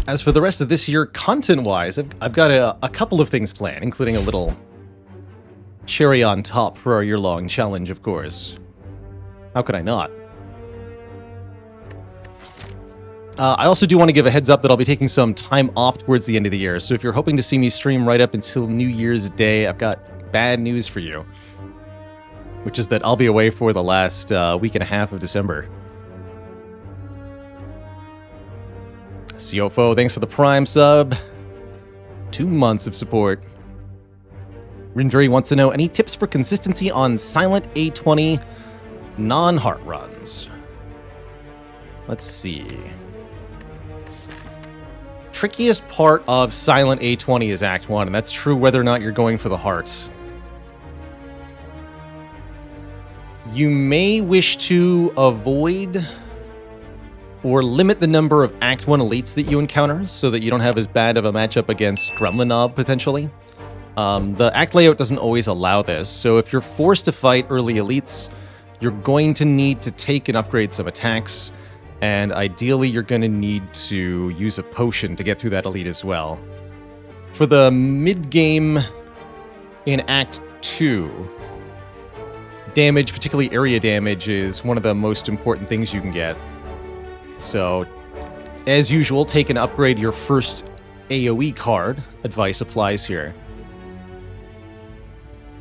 As for the rest of this year, content-wise, I've got a couple of things planned, including a little cherry on top for our year-long challenge, of course. How could I not? I also do want to give a heads up that I'll be taking some time off towards the end of the year, so if you're hoping to see me stream right up until New Year's Day, I've got bad news for you. Which is that I'll be away for the last week and a half of December. Siofo, thanks for the Prime sub. 2 months of support. Rindri wants to know, any tips for consistency on Silent A20 non-heart runs? Let's see. Trickiest part of Silent A20 is Act 1, and that's true whether or not you're going for the hearts. You may wish to avoid or limit the number of Act 1 elites that you encounter so that you don't have as bad of a matchup against Gremlinob, potentially. The Act layout doesn't always allow this, so if you're forced to fight early elites, you're going to need to take and upgrade some attacks, and ideally you're going to need to use a potion to get through that elite as well. For the mid-game in Act 2, damage, particularly area damage, is one of the most important things you can get. So, as usual, take and upgrade your first AoE card. Advice applies here.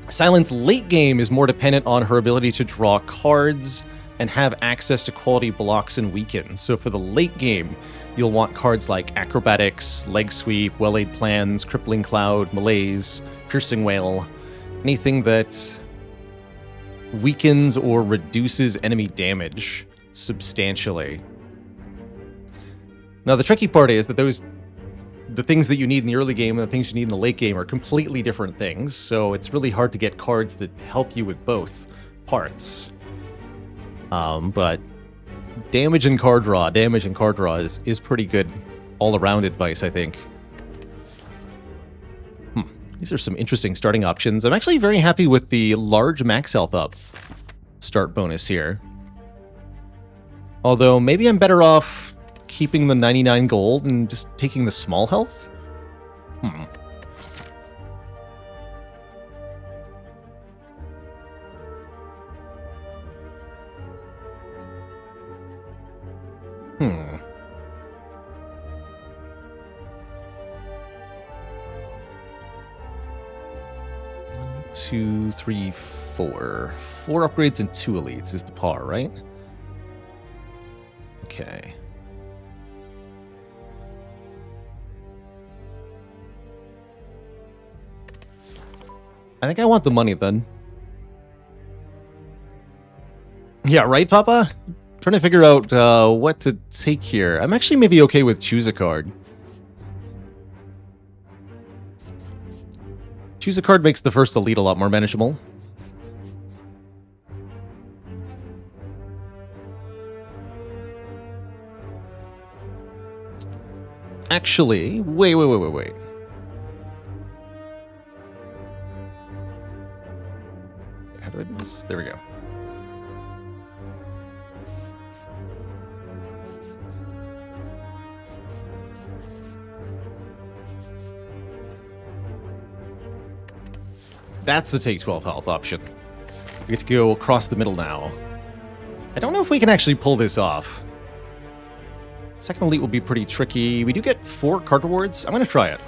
Silent's late game is more dependent on her ability to draw cards and have access to quality blocks and weakens. So for the late game, you'll want cards like Acrobatics, Leg Sweep, Well-Laid Plans, Crippling Cloud, Malaise, Piercing Wail, anything that weakens or reduces enemy damage substantially. Now, the tricky part is that the things that you need in the early game and the things you need in the late game are completely different things, so it's really hard to get cards that help you with both parts. But damage and card draw is pretty good all-around advice, I think. These are some interesting starting options. I'm actually very happy with the large max health up start bonus here. Although, maybe I'm better off keeping the 99 gold and just taking the small health? One, two, three, four. 4 upgrades and 2 elites is the par, right? Okay. I think I want the money then. Yeah, right, Papa? Trying to figure out what to take here. I'm actually maybe okay with choose a card. Choose a card makes the first elite a lot more manageable. Actually, wait. How do I do this? There we go. That's the take 12 health option. We get to go across the middle now. I don't know if we can actually pull this off. Second elite will be pretty tricky. We do get 4 card rewards. I'm going to try it.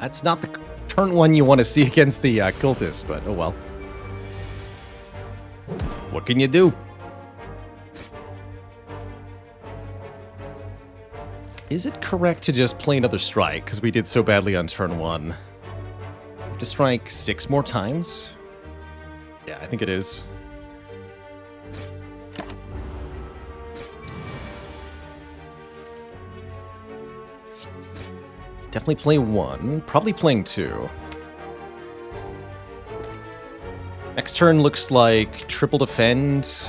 That's not the turn 1 you want to see against the cultist, but oh well. What can you do? Is it correct to just play another strike, because we did so badly on turn 1? To strike 6 more times? Yeah, I think it is. Definitely play 1. Probably playing 2. Next turn looks like triple defend.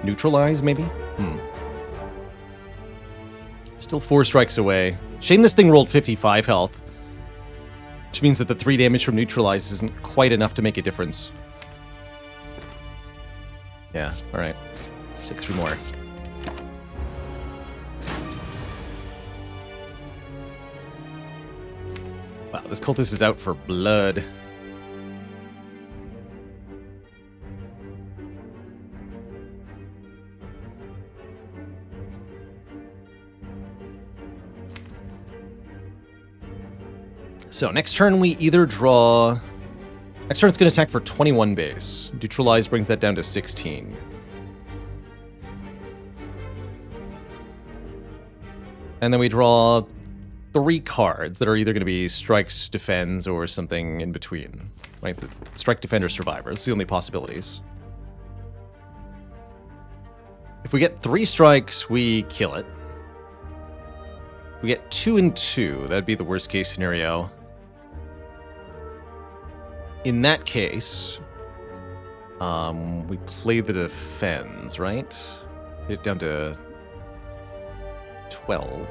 Neutralize, maybe? Still 4 strikes away. Shame this thing rolled 55 health. Which means that the 3 damage from neutralize isn't quite enough to make a difference. Yeah, alright. Take 3 more. Wow, this cultist is out for blood. So, next turn we either draw... Next turn it's going to attack for 21 base. Neutralize brings that down to 16. And then we draw 3 cards that are either going to be strikes, defends, or something in between. Right? The strike, defend, or survivor. That's the only possibilities. If we get 3 strikes, we kill it. We get 2 and 2. That'd be the worst case scenario. In that case, we play the defends, right? Get it down to 12.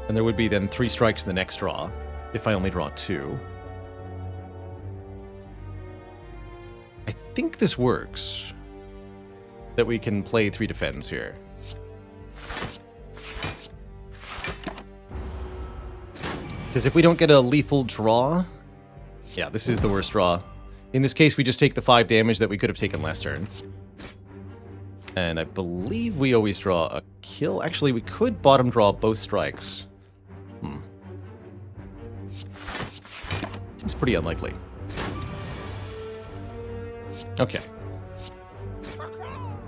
And there would be then 3 strikes in the next draw, if I only draw 2. I think this works. That we can play 3 defends here. Because if we don't get a lethal draw... Yeah, this is the worst draw. In this case, we just take the 5 damage that we could have taken last turn. And I believe we always draw a kill. Actually, we could bottom draw both strikes. Seems pretty unlikely. Okay.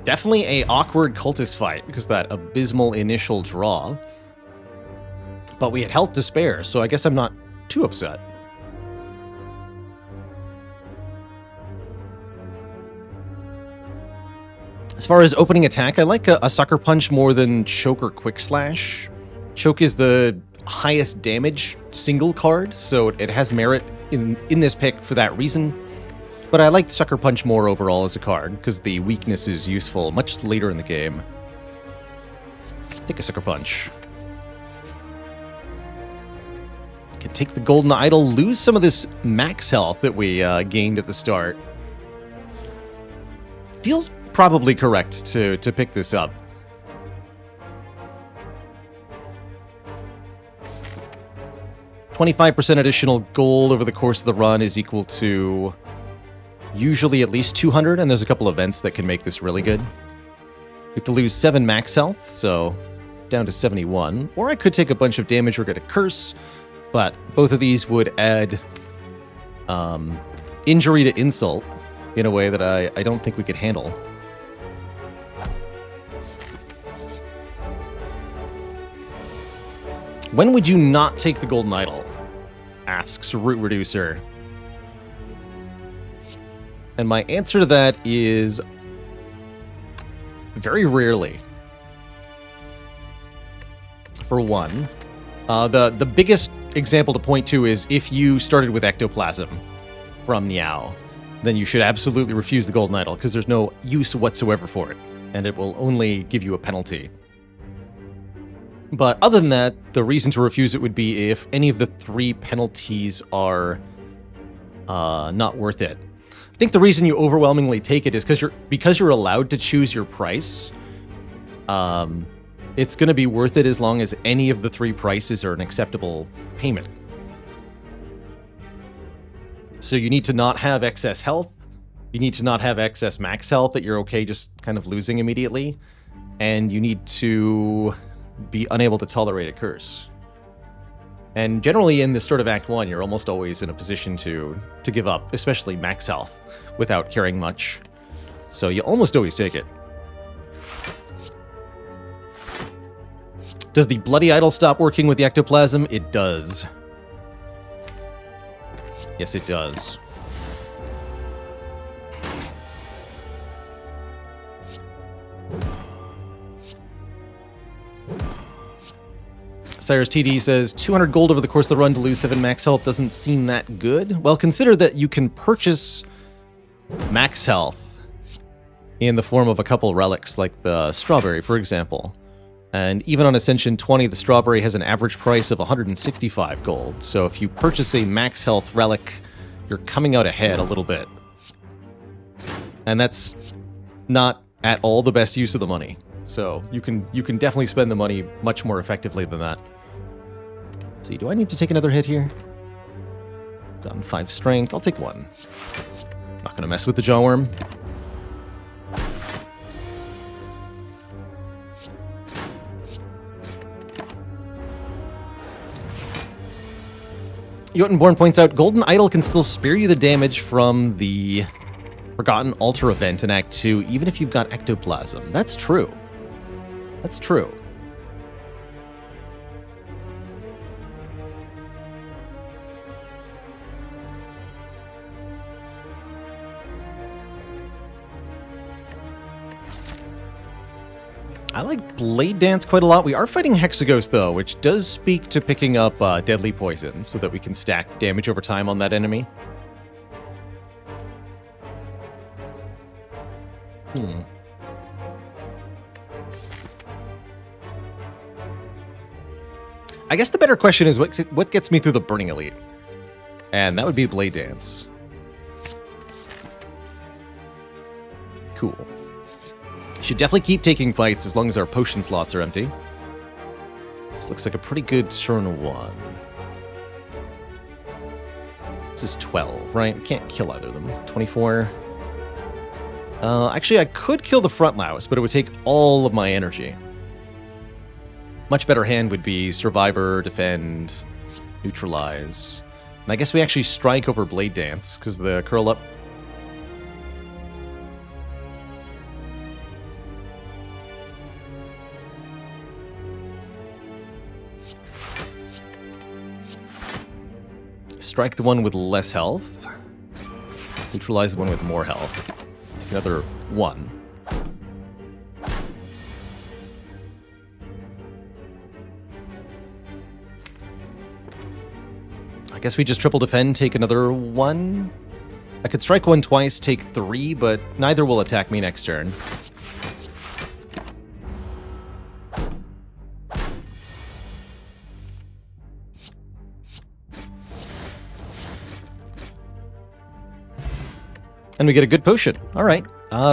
Definitely a awkward cultist fight, because that abysmal initial draw. But we had health to spare, so I guess I'm not too upset. As far as opening attack, I like a Sucker Punch more than Choke or Quick Slash. Choke is the highest damage single card, so it has merit in this pick for that reason. But I like Sucker Punch more overall as a card, because the weakness is useful much later in the game. Take a Sucker Punch. Can take the Golden Idol, lose some of this max health that we gained at the start. Feels probably correct to pick this up. $25% additional gold over the course of the run is equal to usually at least 200, and there's a couple events that can make this really good. We have to lose 7 max health, so down to 71. Or I could take a bunch of damage or get a curse, but both of these would add injury to insult in a way that I don't think we could handle. When would you not take the Golden Idol? Asks Root Reducer. And my answer to that is very rarely. For one, the biggest example to point to is if you started with Ectoplasm from Niao, then you should absolutely refuse the Golden Idol because there's no use whatsoever for it, and it will only give you a penalty. But other than that, the reason to refuse it would be if any of the 3 penalties are not worth it. I think the reason you overwhelmingly take it is because you're allowed to choose your price. It's going to be worth it as long as any of the 3 prices are an acceptable payment. So you need to not have excess health. You need to not have excess max health that you're okay just kind of losing immediately. And you need to be unable to tolerate a curse. And generally in the start of Act 1, you're almost always in a position to give up, especially max health, without caring much. So you almost always take it. Does the Bloody Idol stop working with the Ectoplasm? It does. Yes, it does. Cyrus TD says, 200 gold over the course of the run to lose 7 max health doesn't seem that good. Well, consider that you can purchase max health in the form of a couple relics, like the Strawberry, for example. And even on Ascension 20, the strawberry has an average price of 165 gold. So if you purchase a max health relic, you're coming out ahead a little bit. And that's not at all the best use of the money. So you can definitely spend the money much more effectively than that. Let's see, do I need to take another hit here? Gotten 5 strength. I'll take 1. Not going to mess with the jawworm. Jotunborn points out, Golden Idol can still spare you the damage from the Forgotten Altar event in Act 2, even if you've got Ectoplasm. That's true. That's true. I like Blade Dance quite a lot. We are fighting Hexaghost, though, which does speak to picking up Deadly Poison so that we can stack damage over time on that enemy. I guess the better question is what gets me through the Burning Elite? And that would be Blade Dance. Cool. Should definitely keep taking fights as long as our potion slots are empty. This looks like a pretty good turn 1. This is 12, right? We can't kill either of them. 24. Actually, I could kill the front louse, but it would take all of my energy. Much better hand would be Survivor, Defend, Neutralize. And I guess we actually strike over Blade Dance, because the curl up. Strike the one with less health. Neutralize the one with more health. Take another 1. I guess we just triple defend, take another 1. I could strike 1 twice, take 3, but neither will attack me next turn. And we get a good potion. All right.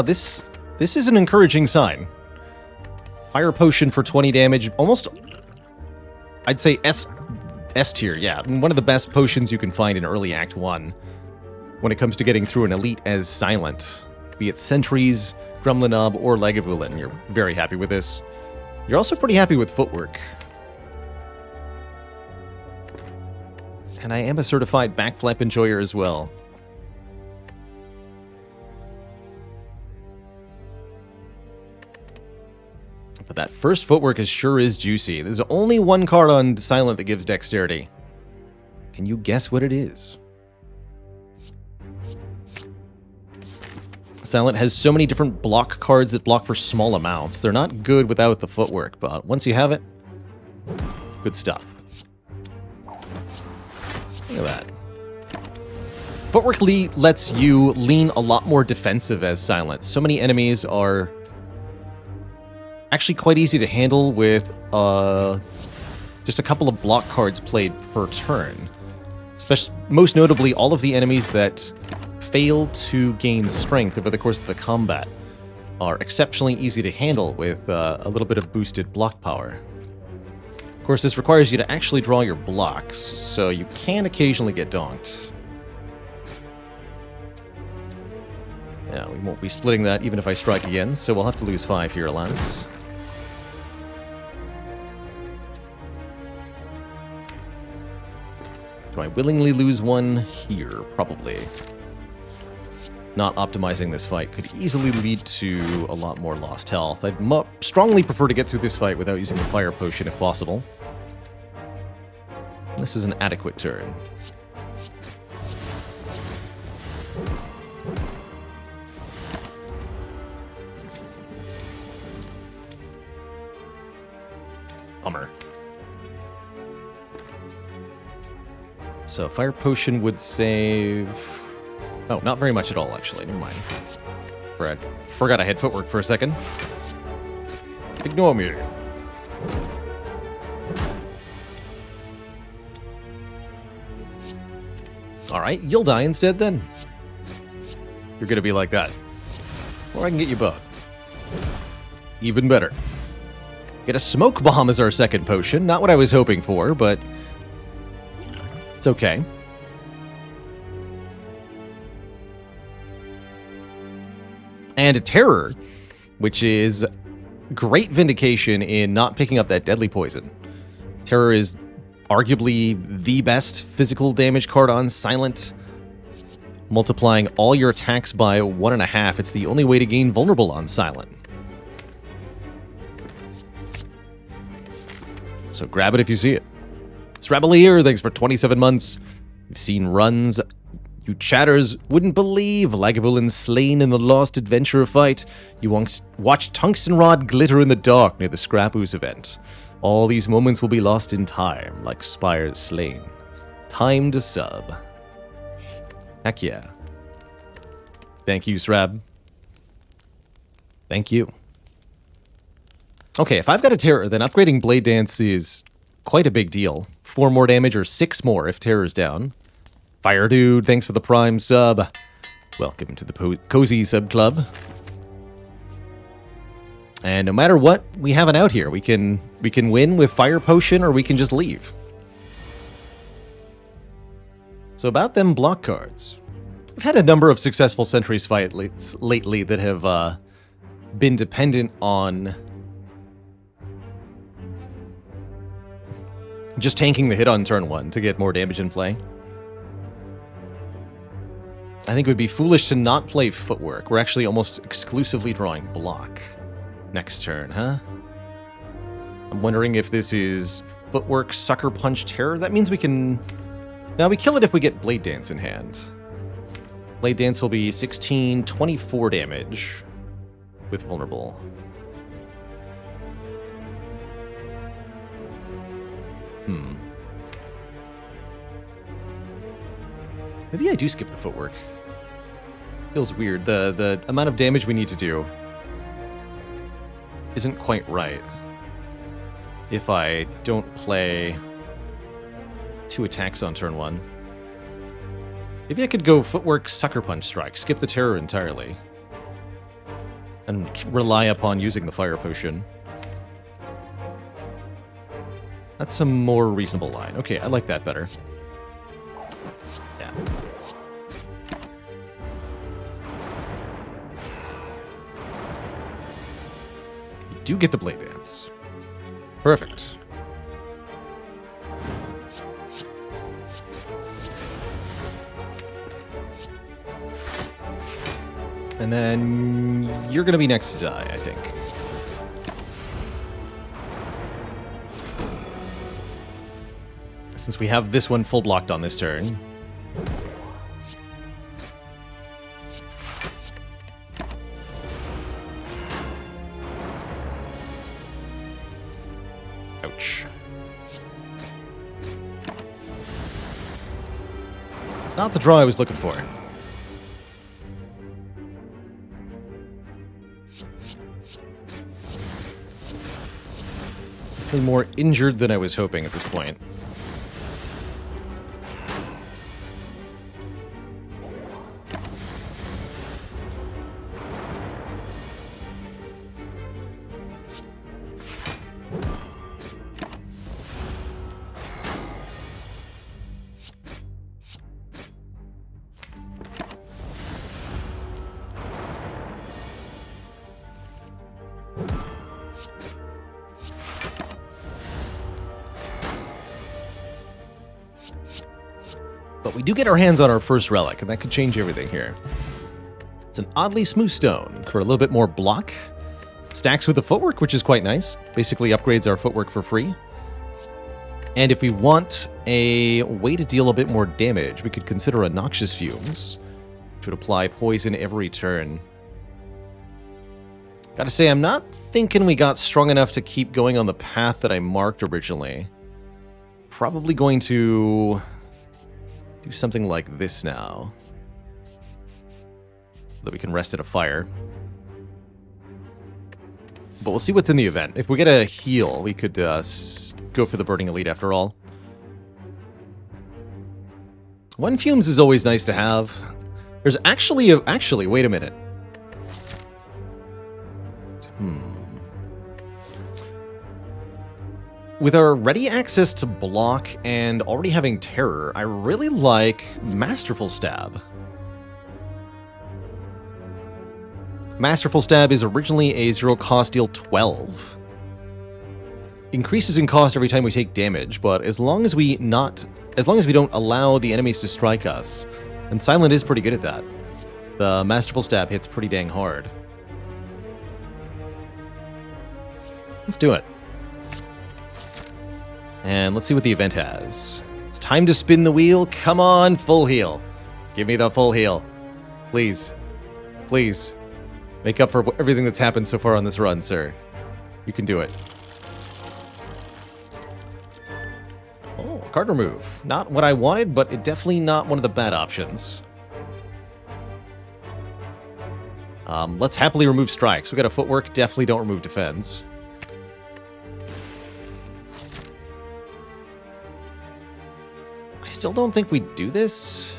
This is an encouraging sign. Fire potion for 20 damage. Almost, I'd say S tier, yeah. One of the best potions you can find in early Act 1 when it comes to getting through an elite as silent. Be it Sentries, Gremlinob, or Lagavulin. You're very happy with this. You're also pretty happy with footwork. And I am a certified backflip enjoyer as well. But that first footwork sure is juicy. There's only one card on Silent that gives dexterity. Can you guess what it is? Silent has so many different block cards that block for small amounts. They're not good without the footwork, but once you have it, it's good stuff. Look at that. Footwork lets you lean a lot more defensive as Silent. So many enemies are actually quite easy to handle with just a couple of block cards played per turn. Especially, most notably, all of the enemies that fail to gain strength over the course of the combat are exceptionally easy to handle with a little bit of boosted block power. Of course, this requires you to actually draw your blocks, so you can occasionally get donked. Yeah, we won't be splitting that even if I strike again, so we'll have to lose 5 here, alas. Do I willingly lose 1 here? Probably. Not optimizing this fight could easily lead to a lot more lost health. I'd strongly prefer to get through this fight without using the fire potion if possible. This is an adequate turn. Bummer. So fire potion would save... Oh, not very much at all, actually. Never mind. Forgot I had footwork for a second. Ignore me. Alright, you'll die instead then. You're gonna be like that. Or I can get you both. Even better. Get a smoke bomb as our second potion. Not what I was hoping for, but it's okay. And a terror, which is great vindication in not picking up that deadly poison. Terror is arguably the best physical damage card on Silent. Multiplying all your attacks by 1.5. It's the only way to gain vulnerable on Silent. So grab it if you see it. Srabalier, thanks for 27 months. You've seen runs you chatters wouldn't believe. Lagavulin slain in the lost adventure fight. You watched Tungsten Rod glitter in the dark near the Scrapooze event. All these moments will be lost in time, like Spires slain. Time to sub. Heck yeah. Thank you, Srab. Thank you. Okay, if I've got a terror, then upgrading Blade Dance is quite a big deal. 4 more damage or 6 more if terror's down. Fire Dude, thanks for the Prime sub. Welcome to the Cozy Sub Club. And no matter what, we have an out here. We can win with Fire Potion, or we can just leave. So about them block cards. I've had a number of successful Sentries fights lately that have been dependent on just tanking the hit on turn 1 to get more damage in play. I think it would be foolish to not play Footwork. We're actually almost exclusively drawing block next turn, huh? I'm wondering if this is Footwork, Sucker Punch, Terror. That means we can... Now, we kill it if we get Blade Dance in hand. Blade Dance will be 16, 24 damage with Vulnerable. Maybe I do skip the Footwork. Feels weird. The amount of damage we need to do isn't quite right if I don't play 2 attacks on turn 1. Maybe I could go Footwork, Sucker Punch Strike, skip the Terror entirely, and rely upon using the Fire Potion. That's a more reasonable line. Okay, I like that better. Yeah. You do get the Blade Dance. Perfect. And then you're going to be next to die, I think. Since we have this one full blocked on this turn. Ouch. Not the draw I was looking for. Definitely more injured than I was hoping at this point. But we do get our hands on our first relic, and that could change everything here. It's an oddly smooth stone for a little bit more block. Stacks with the Footwork, which is quite nice. Basically upgrades our Footwork for free. And if we want a way to deal a bit more damage, we could consider a Noxious Fumes, which would apply poison every turn. Gotta say, I'm not thinking we got strong enough to keep going on the path that I marked originally. Probably going to do something like this now, so that we can rest at a fire. But we'll see what's in the event. If we get a heal, we could go for the Burning Elite after all. One fumes is always nice to have. There's actually wait a minute. With our ready access to block and already having terror, I really like Masterful Stab. Masterful Stab is originally a 0 cost, deal 12. Increases in cost every time we take damage, but as long as we don't allow the enemies to strike us, and Silent is pretty good at that, the Masterful Stab hits pretty dang hard. Let's do it. And let's see what the event has. It's time to spin the wheel. Come on, full heal. Give me the full heal. Please. Please. Make up for everything that's happened so far on this run, sir. You can do it. Oh, card remove. Not what I wanted, but it definitely not one of the bad options. Let's happily remove strikes. We got a footwork. Definitely don't remove defense. I still don't think we do this.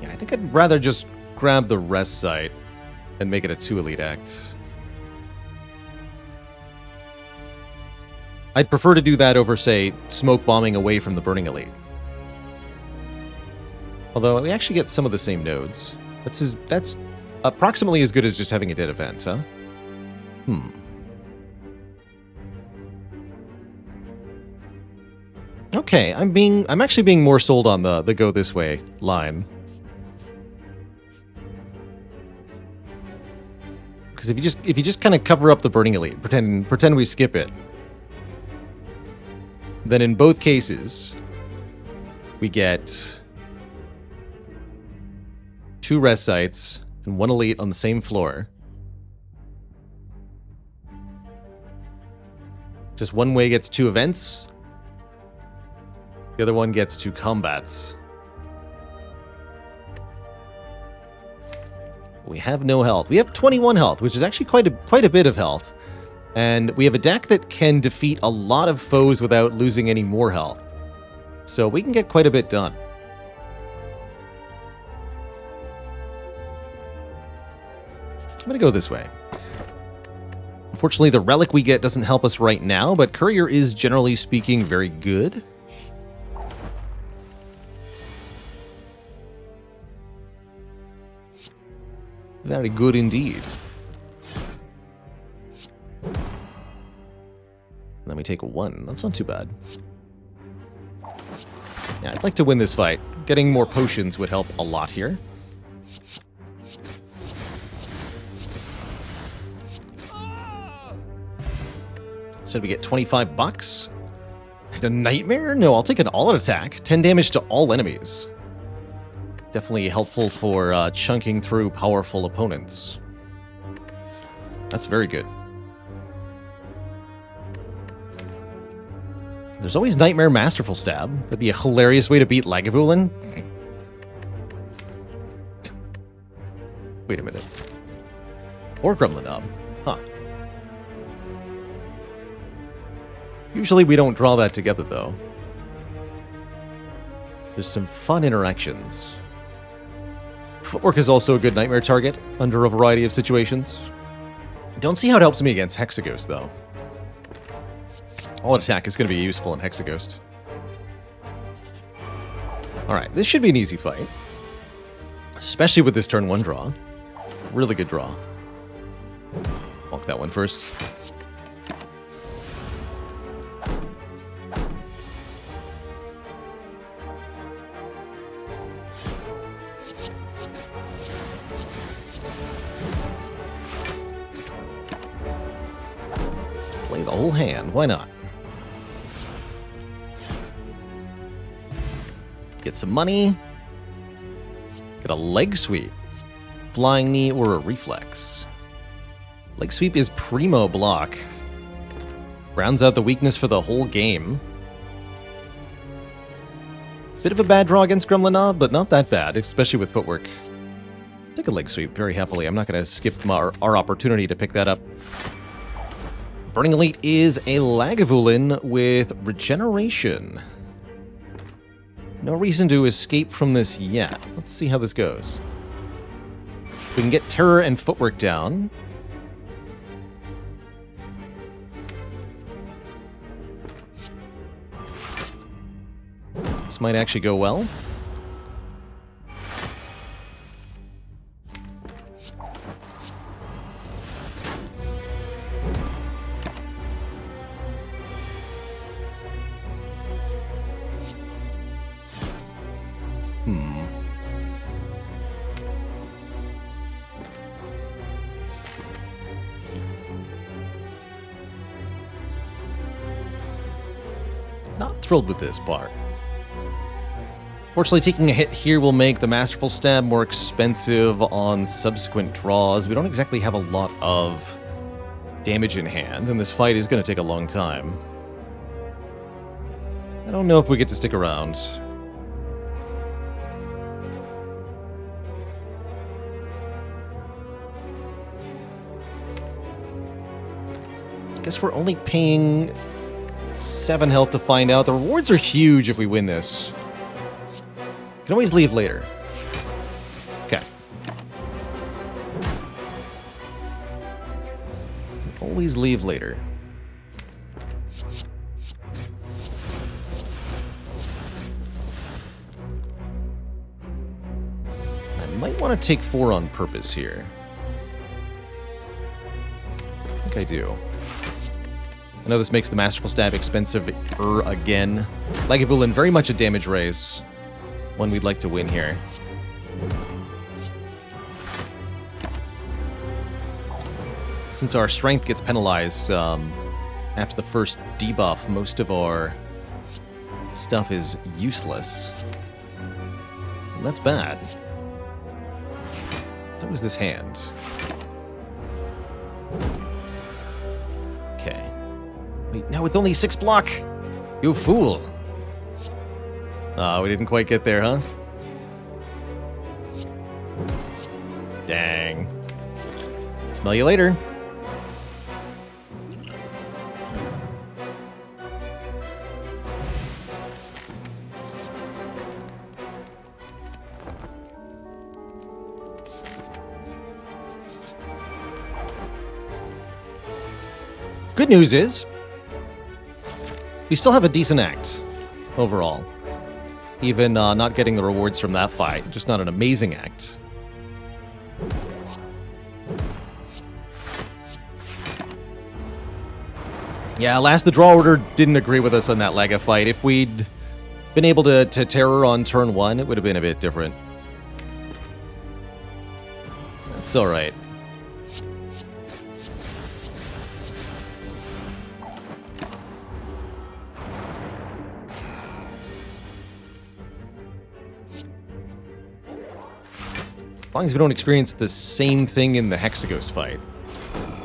Yeah, I think I'd rather just grab the rest site and make it a 2 elite act. I'd prefer to do that over, say, smoke bombing away from the burning elite. Although we actually get some of the same nodes. That's approximately as good as just having a dead event, huh? Okay, I'm actually being more sold on the go this way line. Because if you just kind of cover up the burning elite, pretend we skip it, then in both cases we get 2 rest sites and 1 elite on the same floor. Just one way gets 2 events. The other one gets 2 combats. We have no health. We have 21 health, which is actually quite a bit of health. And we have a deck that can defeat a lot of foes without losing any more health. So we can get quite a bit done. I'm going to go this way. Unfortunately, the relic we get doesn't help us right now, but Courier is, generally speaking, very good. Very good indeed. Then we take 1. That's not too bad. Yeah, I'd like to win this fight. Getting more potions would help a lot here. Instead we get 25 bucks. And a nightmare? No, I'll take an all-out attack. 10 damage to all enemies. Definitely helpful for chunking through powerful opponents. That's very good. There's always Nightmare Masterful Stab. That'd be a hilarious way to beat Lagavulin. Wait a minute. Or Gremlinob. Huh. Usually we don't draw that together, though. There's some fun interactions. Footwork is also a good nightmare target under a variety of situations. Don't see how it helps me against Hexaghost, though. All attack is going to be useful in Hexaghost. Alright, this should be an easy fight. Especially with this turn 1 draw. Really good draw. Walk that one first. Play the whole hand, why not? Get some money. Get a leg sweep. Flying knee or a reflex. Leg sweep is primo block. Rounds out the weakness for the whole game. Bit of a bad draw against Gremlinob, but not that bad, especially with footwork. Take a leg sweep very happily. I'm not going to skip our opportunity to pick that up. Burning Elite is a Lagavulin with Regeneration. No reason to escape from this yet. Let's see how this goes. We can get Terror and Footwork down. This might actually go well. Not thrilled with this part. Fortunately, taking a hit here will make the Masterful Stab more expensive on subsequent draws. We don't exactly have a lot of damage in hand, and this fight is going to take a long time. I don't know if we get to stick around. I guess we're only paying 7 health to find out. The rewards are huge if we win this. Can always leave later. Okay. Always leave later. I might want to take 4 on purpose here. I think I do. I know this makes the Masterful Stab expensive again. Lagavulin, very much a damage raise. One we'd like to win here. Since our strength gets penalized after the first debuff, most of our stuff is useless. And that's bad. That was this hand. Okay. Wait, no, it's only 6 block! You fool! Oh, we didn't quite get there, huh? Dang. Smell you later. Good news is, we still have a decent act overall. Even not getting the rewards from that fight. Just not an amazing act. Yeah, last the draw order didn't agree with us on that Laga fight. If we'd been able to terror on turn 1, it would have been a bit different. That's alright. As long as we don't experience the same thing in the Hexaghost fight,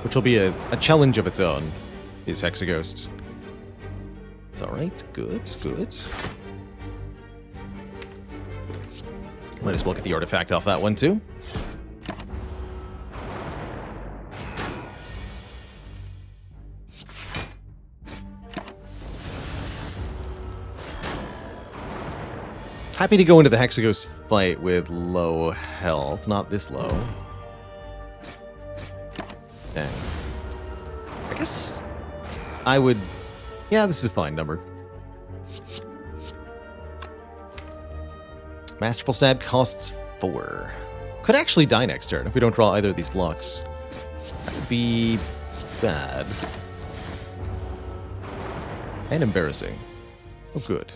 which will be a challenge of its own, is Hexaghost. It's alright, good, good. Might as well get the artifact off that one too. Happy to go into the Hexaghost fight with low health. Not this low. Dang. I guess I would... Yeah, this is fine numbered. Masterful Stab costs 4. Could actually die next turn if we don't draw either of these blocks. That would be bad. And embarrassing. Oh, good.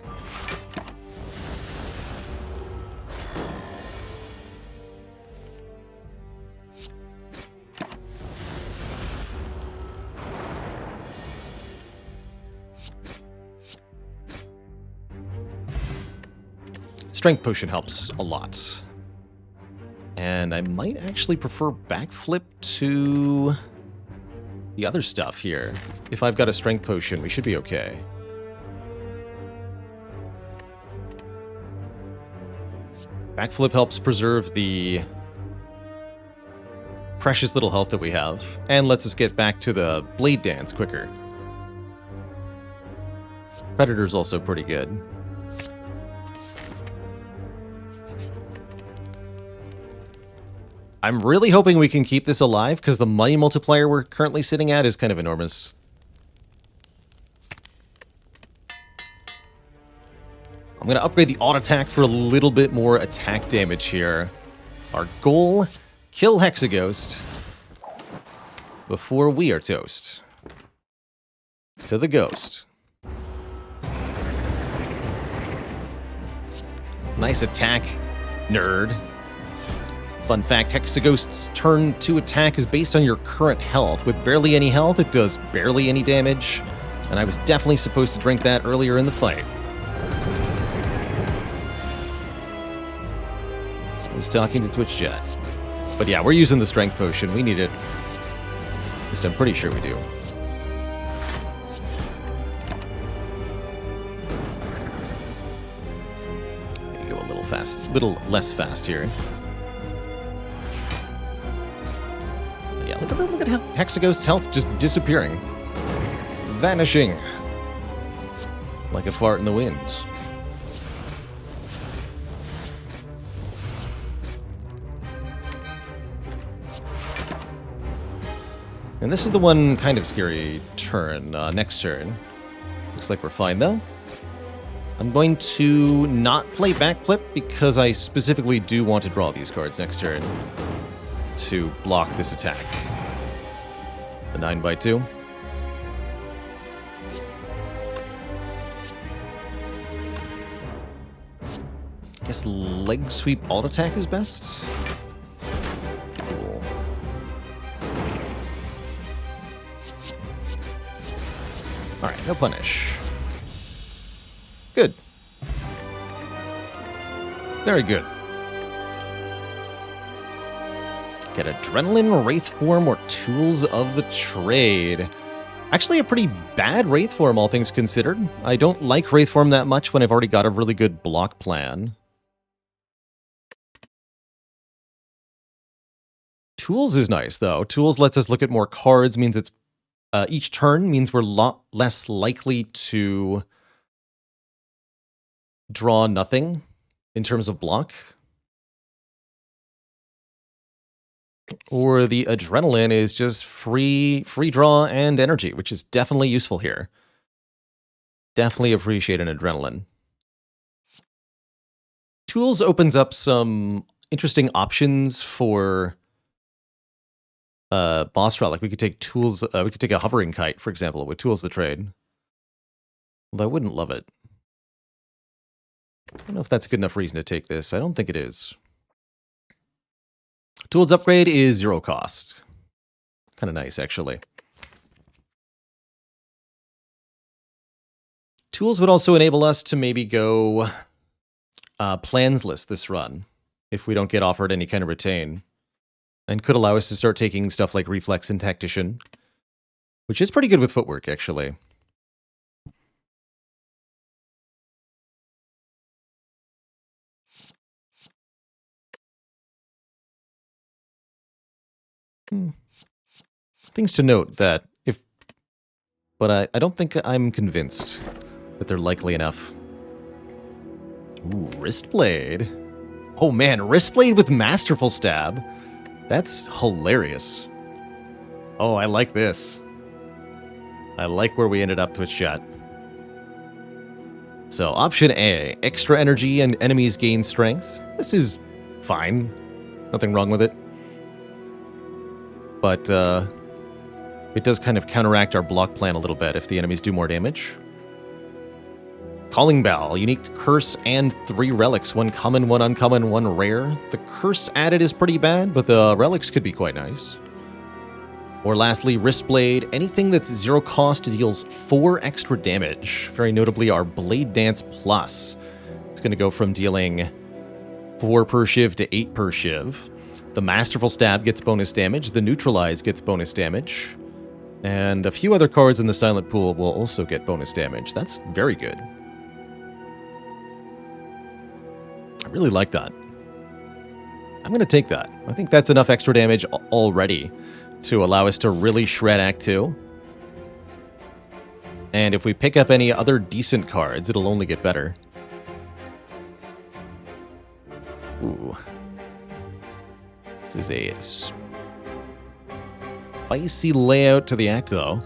Strength Potion helps a lot. And I might actually prefer Backflip to the other stuff here. If I've got a Strength Potion, we should be okay. Backflip helps preserve the precious little health that we have, and lets us get back to the blade dance quicker. Predator's also pretty good. I'm really hoping we can keep this alive, because the money multiplier we're currently sitting at is kind of enormous. I'm going to upgrade the auto attack for a little bit more attack damage here. Our goal, kill Hexaghost before we are toast. To the ghost. Nice attack, nerd. Fun fact, Hexaghost's turn to attack is based on your current health. With barely any health, it does barely any damage. And I was definitely supposed to drink that earlier in the fight. I was talking to Twitch chat. But yeah, we're using the strength potion. We need it. At least I'm pretty sure we do. Maybe go a little fast, little less fast here. Yeah, look at Hexaghost's health just disappearing. Vanishing. Like a fart in the wind. And this is the one kind of scary turn, next turn. Looks like we're fine, though. I'm going to not play backflip because I specifically do want to draw these cards next turn to block this attack. The 9x2. I guess leg sweep alt attack is best. Cool. Alright, no punish. Good. Very good. Get Adrenaline, Wraith Form, or Tools of the Trade. Actually a pretty bad Wraith Form, all things considered. I don't like Wraith Form that much when I've already got a really good block plan. Tools is nice, though. Tools lets us look at more cards, means it's each turn means we're a lot less likely to draw nothing in terms of block. Or the Adrenaline is just free draw and energy, which is definitely useful here. Definitely appreciate an Adrenaline. Tools opens up some interesting options for boss route. Like we could take tools, we could take a hovering kite, for example, with Tools of the Trade. Although I wouldn't love it. I don't know if that's a good enough reason to take this. I don't think it is. Tools upgrade is 0 cost. Kind of nice, actually. Tools would also enable us to maybe go plans list this run, if we don't get offered any kind of retain. And could allow us to start taking stuff like Reflex and Tactician, which is pretty good with footwork, actually. Things to note that if... But I don't think I'm convinced that they're likely enough. Ooh, Wristblade. Oh man, Wristblade with Masterful Stab. That's hilarious. Oh, I like this. I like where we ended up, Twitch chat. So, option A, extra energy and enemies gain strength. This is fine. Nothing wrong with it. But, it does kind of counteract our block plan a little bit if the enemies do more damage. Calling Bell, unique curse and 3 relics. 1 common, 1 uncommon, 1 rare. The curse added is pretty bad, but the relics could be quite nice. Or lastly, Wristblade. Anything that's 0 cost deals 4 extra damage. Very notably, our Blade Dance Plus. It's going to go from dealing 4 per shiv to 8 per shiv. The Masterful Stab gets bonus damage. The Neutralize gets bonus damage. And a few other cards in the Silent Pool will also get bonus damage. That's very good. I really like that. I'm going to take that. I think that's enough extra damage already to allow us to really shred Act 2. And if we pick up any other decent cards, it'll only get better. Ooh. This is a spicy layout to the act, though.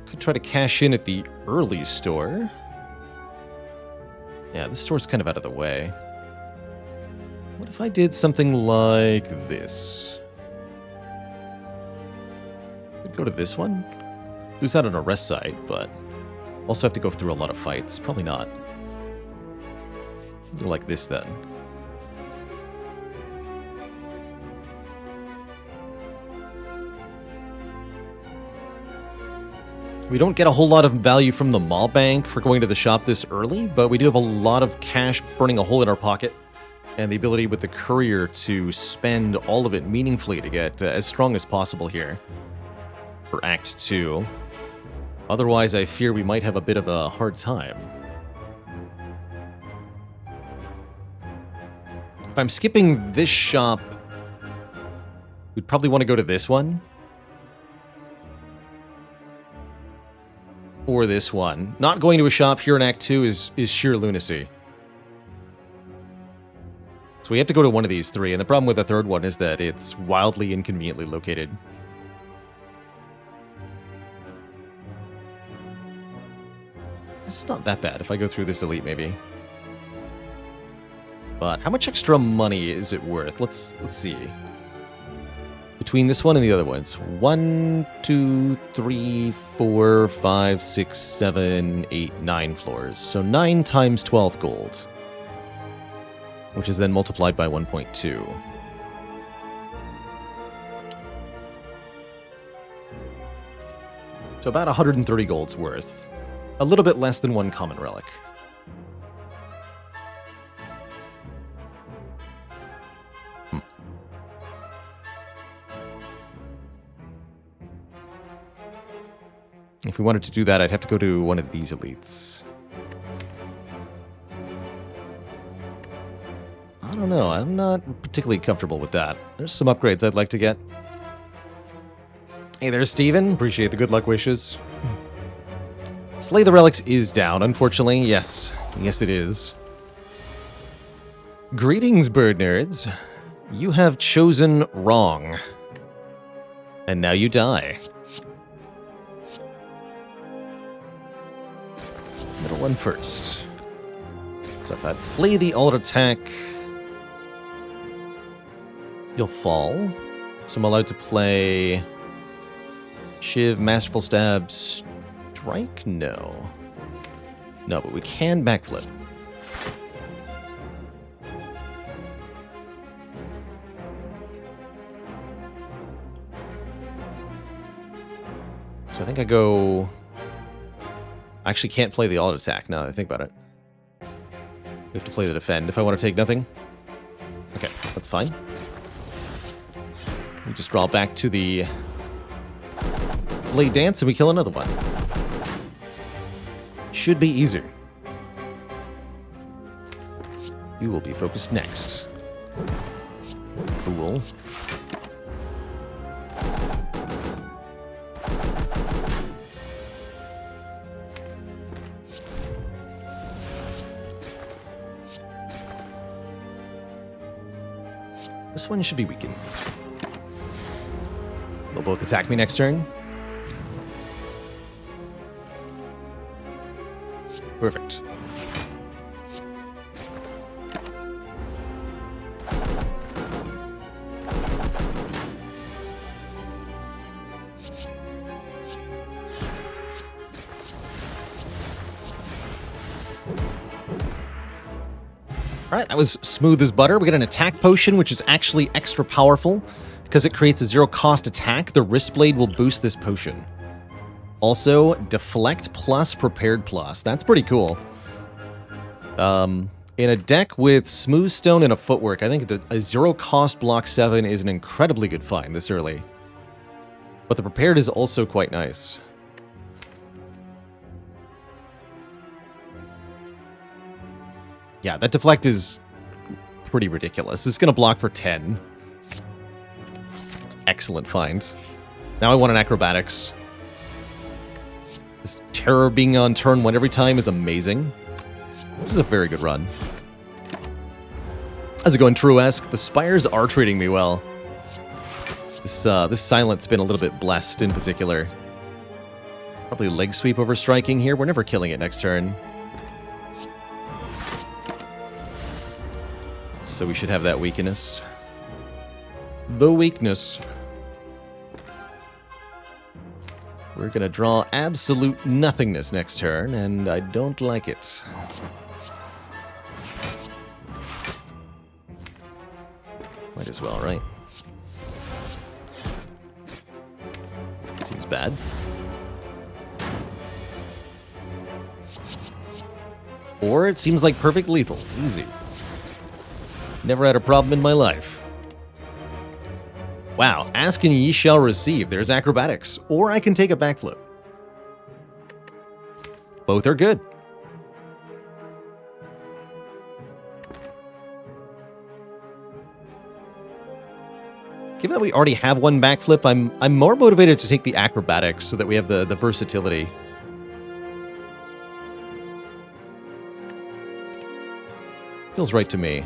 Could try to cash in at the early store. Yeah, this store's kind of out of the way. What if I did something like this? I'd go to this one. Lose out on a rest site, but also have to go through a lot of fights. Probably not. Go like this, then. We don't get a whole lot of value from the mall bank for going to the shop this early, but we do have a lot of cash burning a hole in our pocket, and the ability with the courier to spend all of it meaningfully to get as strong as possible here for Act 2. Otherwise, I fear we might have a bit of a hard time. If I'm skipping this shop, we'd probably want to go to this one. Or this one. Not going to a shop here in Act 2 is sheer lunacy. So we have to go to one of these three, and the problem with the third one is that it's wildly inconveniently located. This is not that bad if I go through this elite, maybe. But how much extra money is it worth? Let's see. Between this one and the other ones. 1, 2, 3, 4, 5, 6, 7, 8, 9 floors. So 9 times 12 gold. Which is then multiplied by 1.2. So about 130 gold's worth. A little bit less than one common relic. If we wanted to do that, I'd have to go to one of these elites. I don't know. I'm not particularly comfortable with that. There's some upgrades I'd like to get. Hey there, Steven. Appreciate the good luck wishes. Slay the Relics is down, unfortunately. Yes. Yes, it is. Greetings, bird nerds. You have chosen wrong. And now you die. Middle one first. So if I play the alt attack, you'll fall. So I'm allowed to play Shiv, Masterful Stab, Strike? No. No, but we can backflip. So I think I go... I actually can't play the alt attack now that I think about it. We have to play the defend if I want to take nothing. Okay, that's fine. We just draw back to the Blade Dance and we kill another one. Should be easier. You will be focused next. Fool. This one should be weakened. They'll both attack me next turn. Perfect. Alright, that was smooth as butter. We get an attack potion, which is actually extra powerful. Because it creates a zero-cost attack, the Wrist Blade will boost this potion. Also, Deflect plus Prepared plus. That's pretty cool. In a deck with Smooth Stone and a Footwork, I think a zero-cost Block 7 is an incredibly good find this early. But the Prepared is also quite nice. Yeah, that deflect is pretty ridiculous. It's going to block for 10. Excellent find. Now I want an acrobatics. This terror being on turn 1 every time is amazing. This is a very good run. How's it going, True-esque? The Spires are treating me well. This silent's been a little bit blessed in particular. Probably leg sweep over striking here. We're never killing it next turn. So we should have that weakness. The weakness. We're going to draw absolute nothingness next turn, and I don't like it. Might as well, right? Seems bad. Or it seems like perfect lethal. Easy. Never had a problem in my life. Wow, ask and ye shall receive. There's acrobatics. Or I can take a backflip. Both are good. Given that we already have one backflip, I'm more motivated to take the acrobatics so that we have the versatility. Feels right to me.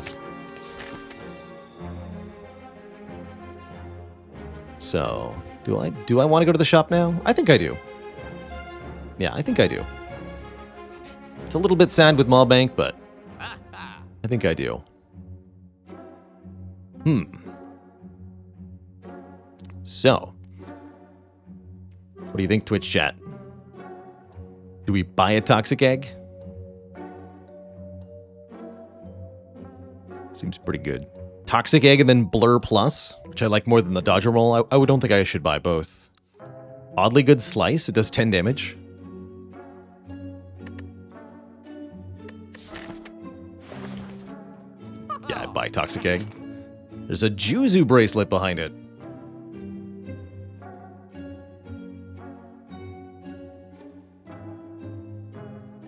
So, do I want to go to the shop now? I think I do. Yeah, I think I do. It's a little bit sad with Maw-Bank, but I think I do. So, what do you think, Twitch chat? Do we buy a Toxic Egg? Seems pretty good. Toxic Egg and then Blur Plus, which I like more than the Dodger Roll. I don't think I should buy both. Oddly good Slice. It does 10 damage. Yeah, I'd buy Toxic Egg. There's a Juzu bracelet behind it.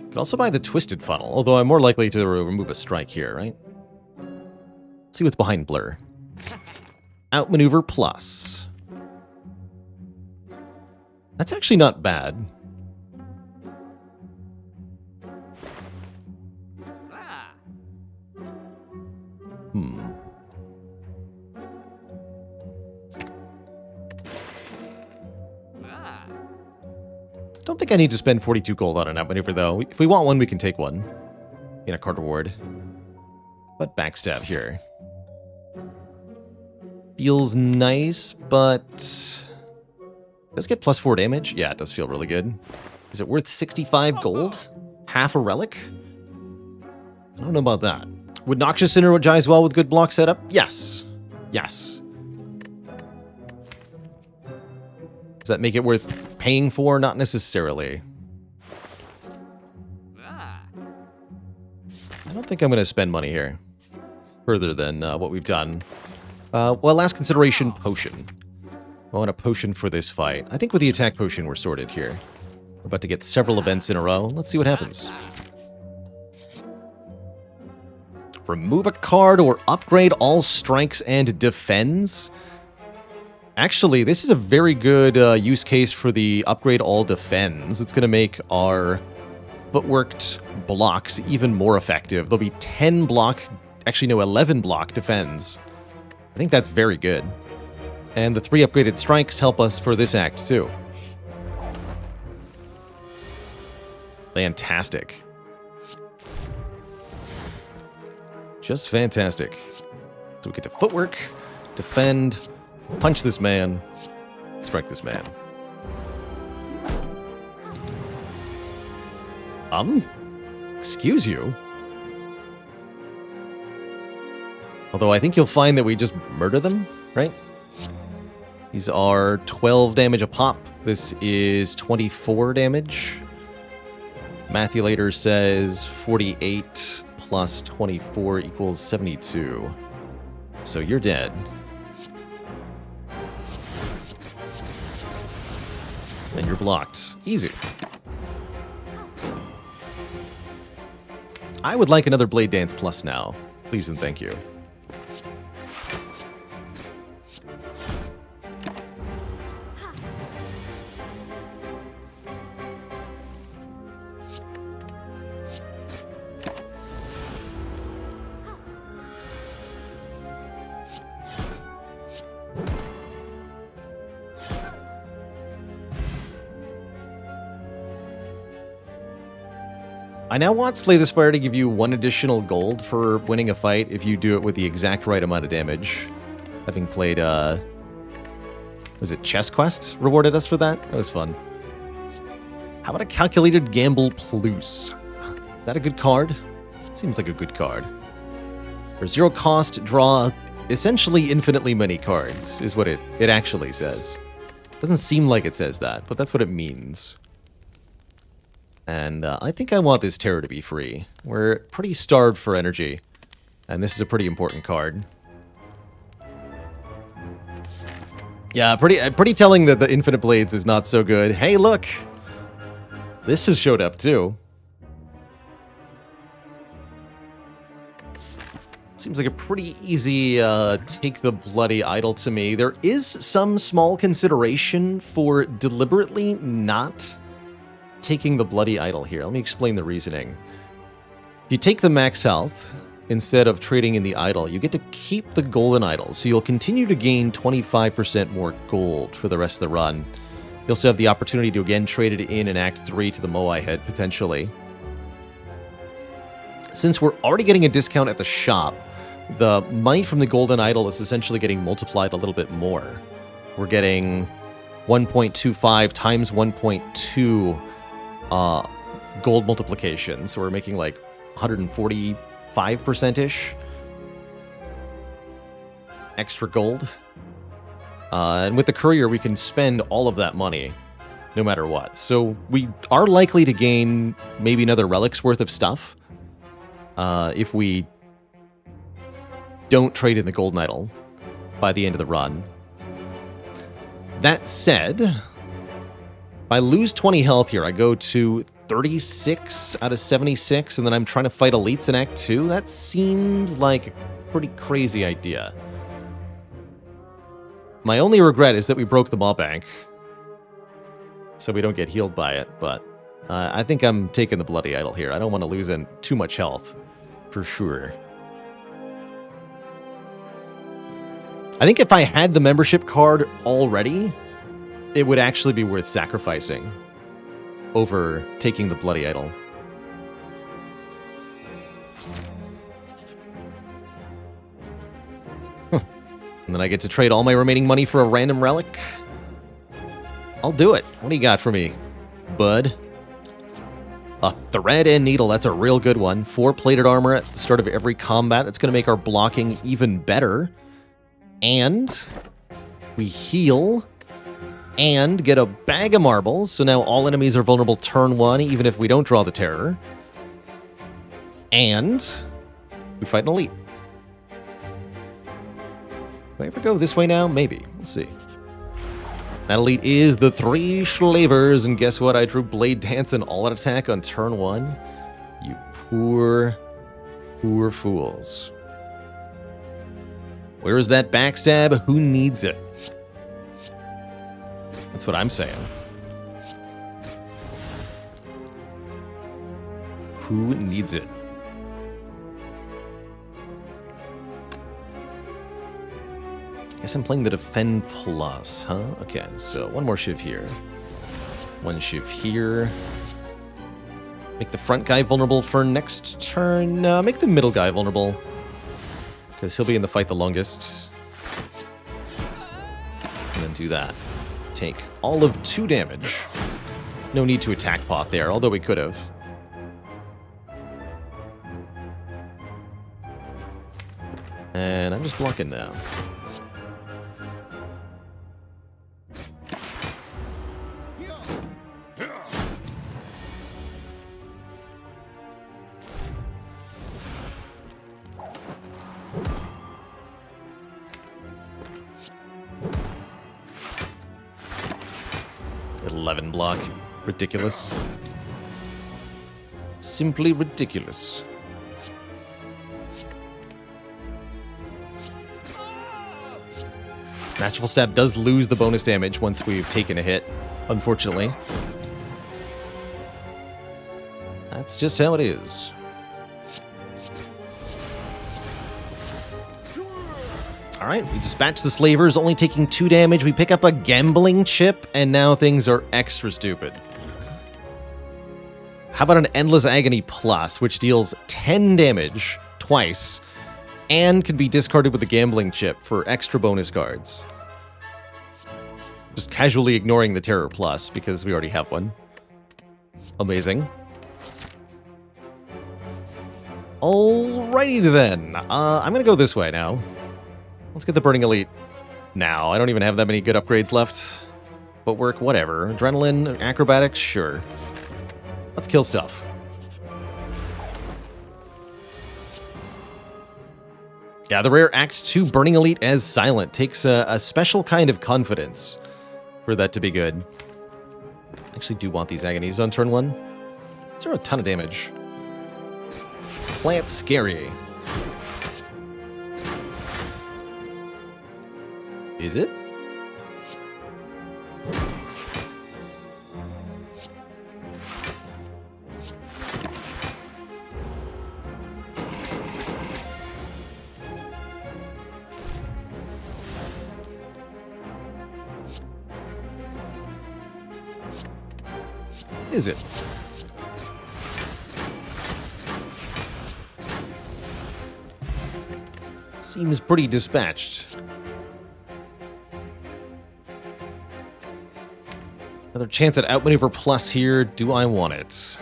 Could also buy the Twisted Funnel, although I'm more likely to remove a strike here, right? Let's see what's behind Blur. Outmaneuver Plus. That's actually not bad. Don't think I need to spend 42 gold on an outmaneuver, though. If we want one, we can take one. In a card reward. But backstab here. Feels nice, but... Does get plus 4 damage? Yeah, it does feel really good. Is it worth 65 gold? Half a relic? I don't know about that. Would Noxious synergize well with good block setup? Yes. Yes. Does that make it worth paying for? Not necessarily. I don't think I'm going to spend money here. Further than what we've done. Well, last consideration, potion. I want a potion for this fight. I think with the attack potion, we're sorted here. We're about to get several events in a row. Let's see what happens. Remove a card or upgrade all strikes and defends. Actually, this is a very good use case for the upgrade all defends. It's going to make our footworked blocks even more effective. There'll be 10 block, actually no, 11 block defends. I think that's very good. And the 3 upgraded strikes help us for this act too. Fantastic. Just fantastic. So we get to footwork, defend, punch this man, strike this man. Excuse you? Although I think you'll find that we just murder them, right? These are 12 damage a pop. This is 24 damage. Mathulator says 48 plus 24 equals 72. So you're dead. And you're blocked. Easy. I would like another Blade Dance Plus now. Please and thank you. I now want Slay the Spire to give you 1 additional gold for winning a fight if you do it with the exact right amount of damage. Having played, was it Chess Quest rewarded us for that? That was fun. How about a Calculated Gamble Plus? Is that a good card? Seems like a good card. For 0 cost, draw essentially infinitely many cards, is what it actually says. Doesn't seem like it says that, but that's what it means. And I think I want this Terror to be free. We're pretty starved for energy, and this is a pretty important card. Yeah, pretty telling that the Infinite Blades is not so good. Hey, look! This has showed up, too. Seems like a pretty easy take the Bloody Idol to me. There is some small consideration for deliberately not taking the Bloody Idol here. Let me explain the reasoning. If you take the max health instead of trading in the idol, you get to keep the golden idol, so you'll continue to gain 25% more gold for the rest of the run. You also have the opportunity to again trade it in Act 3 to the Moai head, potentially. Since we're already getting a discount at the shop, the money from the golden idol is essentially getting multiplied a little bit more. We're getting 1.25 times 1.2 gold multiplication, so we're making like 145%-ish extra gold. And with the courier, we can spend all of that money, no matter what. So we are likely to gain maybe another relic's worth of stuff if we don't trade in the golden idol by the end of the run. That said, if I lose 20 health here, I go to 36 out of 76, and then I'm trying to fight elites in Act 2? That seems like a pretty crazy idea. My only regret is that we broke the Maw Bank, so we don't get healed by it, but I think I'm taking the Bloody Idol here. I don't want to lose in too much health, for sure. I think if I had the membership card already, it would actually be worth sacrificing over taking the Bloody Idol. And then I get to trade all my remaining money for a random relic. I'll do it. What do you got for me, bud? A Thread and Needle. That's a real good one. 4 plated armor at the start of every combat. That's going to make our blocking even better. And we heal and get a bag of marbles, so now all enemies are vulnerable turn 1, even if we don't draw the terror. And we fight an elite. Do I ever go this way now? Maybe. Let's see. That elite is the 3 Slavers, and guess what? I drew Blade Dance and all-out attack on turn 1. You poor, poor fools. Where is that backstab? Who needs it? That's what I'm saying. Who needs it? Guess I'm playing the Defend Plus, huh? Okay, so 1 more shiv here. 1 shiv here. Make the front guy vulnerable for next turn. Make the middle guy vulnerable, because he'll be in the fight the longest. And then do that. Take all of 2 damage. No need to attack pot there, although we could have. And I'm just blocking now. Block. Ridiculous. Simply ridiculous. Masterful Stab does lose the bonus damage once we've taken a hit, unfortunately. That's just how it is. Alright, we dispatch the slavers, only taking 2 damage. We pick up a gambling chip, and now things are extra stupid. How about an Endless Agony Plus, which deals 10 damage twice, and can be discarded with a gambling chip for extra bonus cards? Just casually ignoring the Terror Plus, because we already have one. Amazing. Alrighty then. I'm gonna go this way now. Let's get the Burning Elite now. I don't even have that many good upgrades left. Footwork, whatever. Adrenaline, acrobatics, sure. Let's kill stuff. Yeah, the rare Act 2 Burning Elite as Silent takes a special kind of confidence for that to be good. I actually do want these Agonies on turn 1. These are a ton of damage. Plant scary. Is it? Is it? Seems pretty dispatched. Another chance at Outmaneuver Plus here. Do I want it?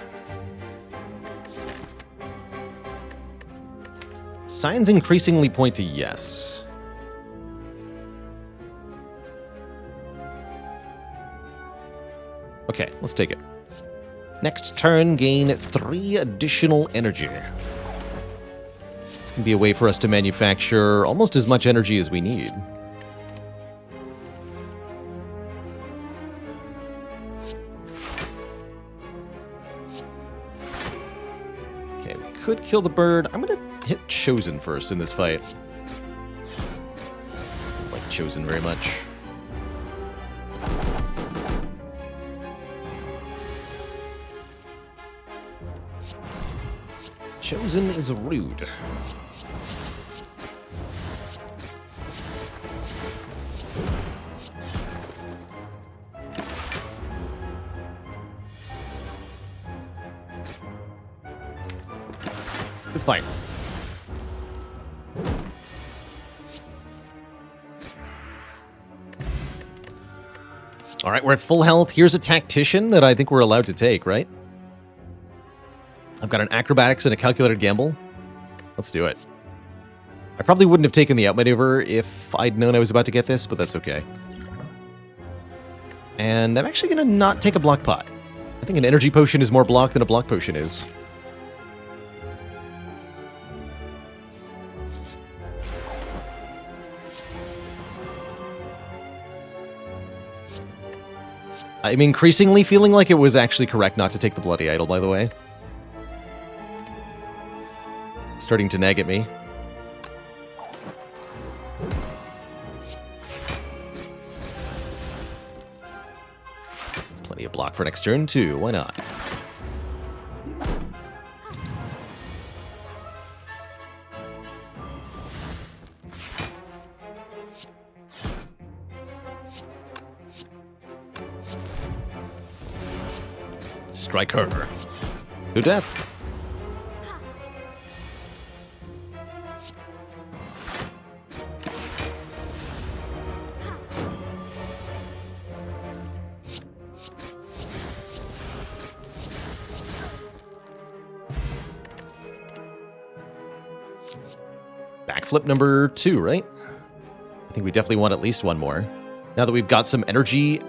Signs increasingly point to yes. Okay, let's take it. Next turn, gain 3 additional energy. This can be a way for us to manufacture almost as much energy as we need. Okay, we could kill the bird. I'm going to hit Chosen first in this fight. I don't like Chosen very much. Chosen is rude. Good fight. All right, we're at full health. Here's a Tactician that I think we're allowed to take, right? I've got an Acrobatics and a Calculated Gamble. Let's do it. I probably wouldn't have taken the Outmaneuver if I'd known I was about to get this, but that's okay. And I'm actually going to not take a Block Pot. I think an Energy Potion is more block than a Block Potion is. I'm increasingly feeling like it was actually correct not to take the Bloody Idol, by the way. Starting to nag at me. Plenty of block for next turn, too. Why not? Strike her. To death. Backflip number 2, right? I think we definitely want at least one more. Now that we've got some energy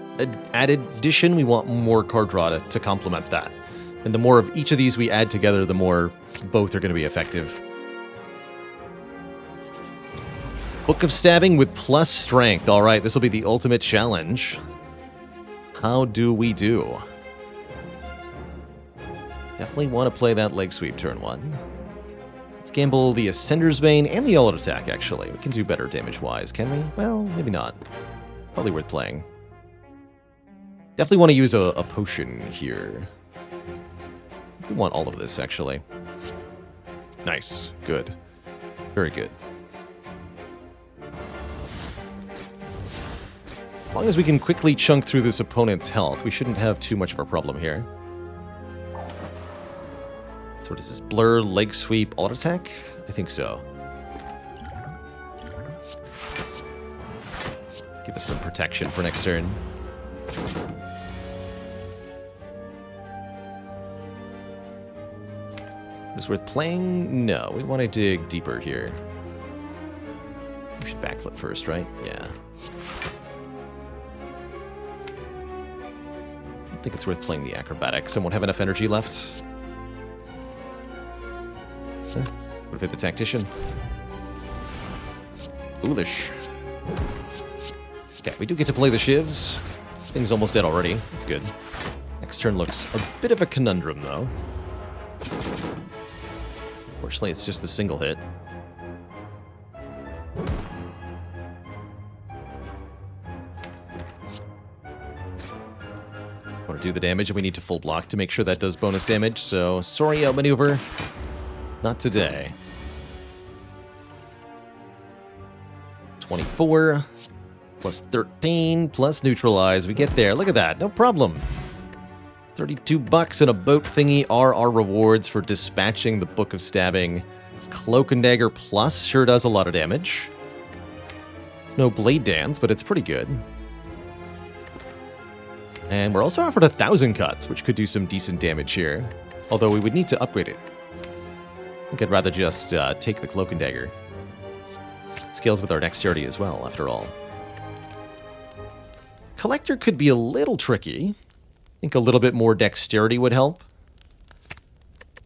added addition, we want more card draw to complement that. And the more of each of these we add together, the more both are going to be effective. Book of Stabbing with plus strength. All right, this will be the ultimate challenge. How do we do? Definitely want to play that leg sweep turn 1. Let's gamble the Ascender's Bane and the All-Out Attack, actually. We can do better damage-wise, can we? Well, maybe not. Probably worth playing. Definitely want to use a potion here. We want all of this, actually. Nice. Good. Very good. As long as we can quickly chunk through this opponent's health, we shouldn't have too much of a problem here. So what is this? Blur, leg sweep, alt attack? I think so. Give us some protection for next turn. Is it worth playing? No, we want to dig deeper here. We should backflip first, right? Yeah. I think it's worth playing the acrobatics. Someone have enough energy left? Huh? What if hit the tactician? Foolish. Okay, we do get to play the shivs. Thing's almost dead already. That's good. Next turn looks a bit of a conundrum, though. Fortunately, it's just a single hit. Want to do the damage, and we need to full block to make sure that does bonus damage, so sorry, outmaneuver. Not today. 24 plus 13 plus neutralize. We get there. Look at that. No problem. $32 and a boat thingy are our rewards for dispatching the Book of Stabbing. Cloak and Dagger Plus sure does a lot of damage. It's no Blade Dance, but it's pretty good. And we're also offered 1,000 cuts, which could do some decent damage here. Although we would need to upgrade it. I think I'd rather just take the Cloak and Dagger. It scales with our dexterity as well, after all. Collector could be a little tricky. I think a little bit more dexterity would help.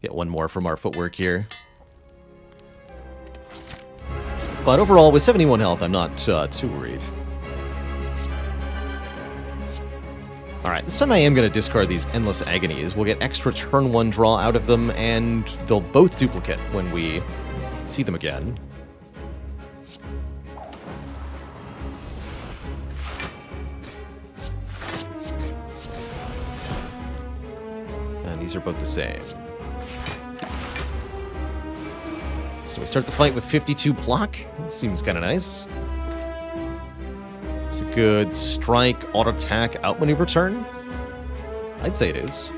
Get one more from our footwork here. But overall, with 71 health, I'm not too worried. Alright, this time I am going to discard these Endless Agonies. We'll get extra turn 1 draw out of them, and they'll both duplicate when we see them again. And these are both the same. So we start the fight with 52 block. That seems kind of nice. It's a good strike, auto attack, outmaneuver turn. I'd say it is.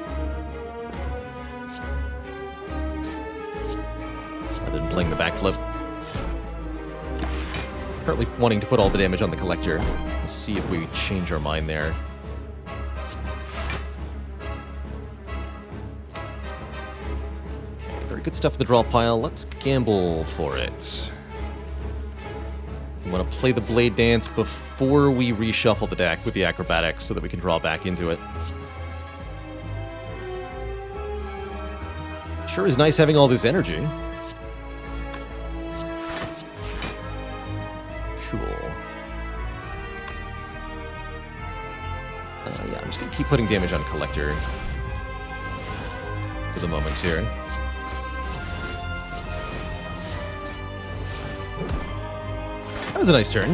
Rather than playing the backflip. Apparently wanting to put all the damage on the collector. We'll see if we change our mind there. Okay, very good stuff in the draw pile. Let's gamble for it. We want to play the Blade Dance before we reshuffle the deck with the acrobatics so that we can draw back into it. Sure is nice having all this energy. Cool. Yeah, I'm just going to keep putting damage on Collector for the moment here. That was a nice turn.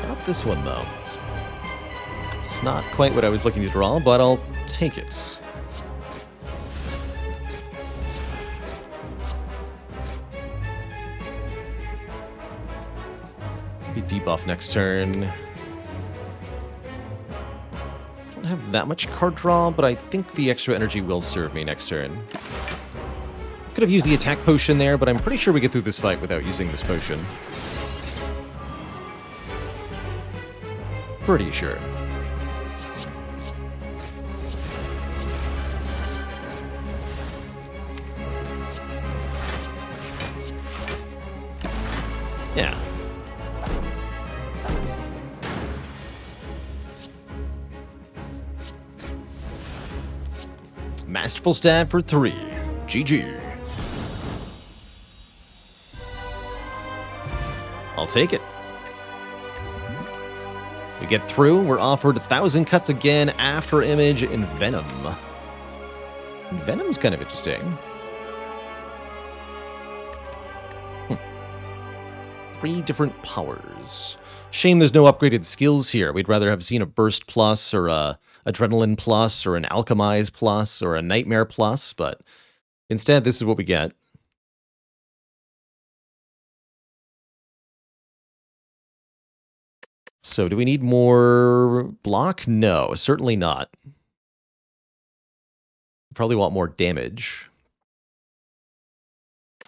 Not this one, though. It's not quite what I was looking to draw, but I'll take it. Maybe debuff next turn. Have that much card draw, but I think the extra energy will serve me next turn. Could have used the attack potion there, but I'm pretty sure we get through this fight without using this potion. Pretty sure. Yeah. Masterful Stab for 3. GG. I'll take it. We get through. We're offered 1,000 cuts again, After Image, and Venom. Venom's kind of interesting. 3 different powers. Shame there's no upgraded skills here. We'd rather have seen a Burst Plus, or a Adrenaline Plus, or an Alchemize Plus, or a Nightmare Plus, but instead, this is what we get. So, do we need more block? No, certainly not. Probably want more damage.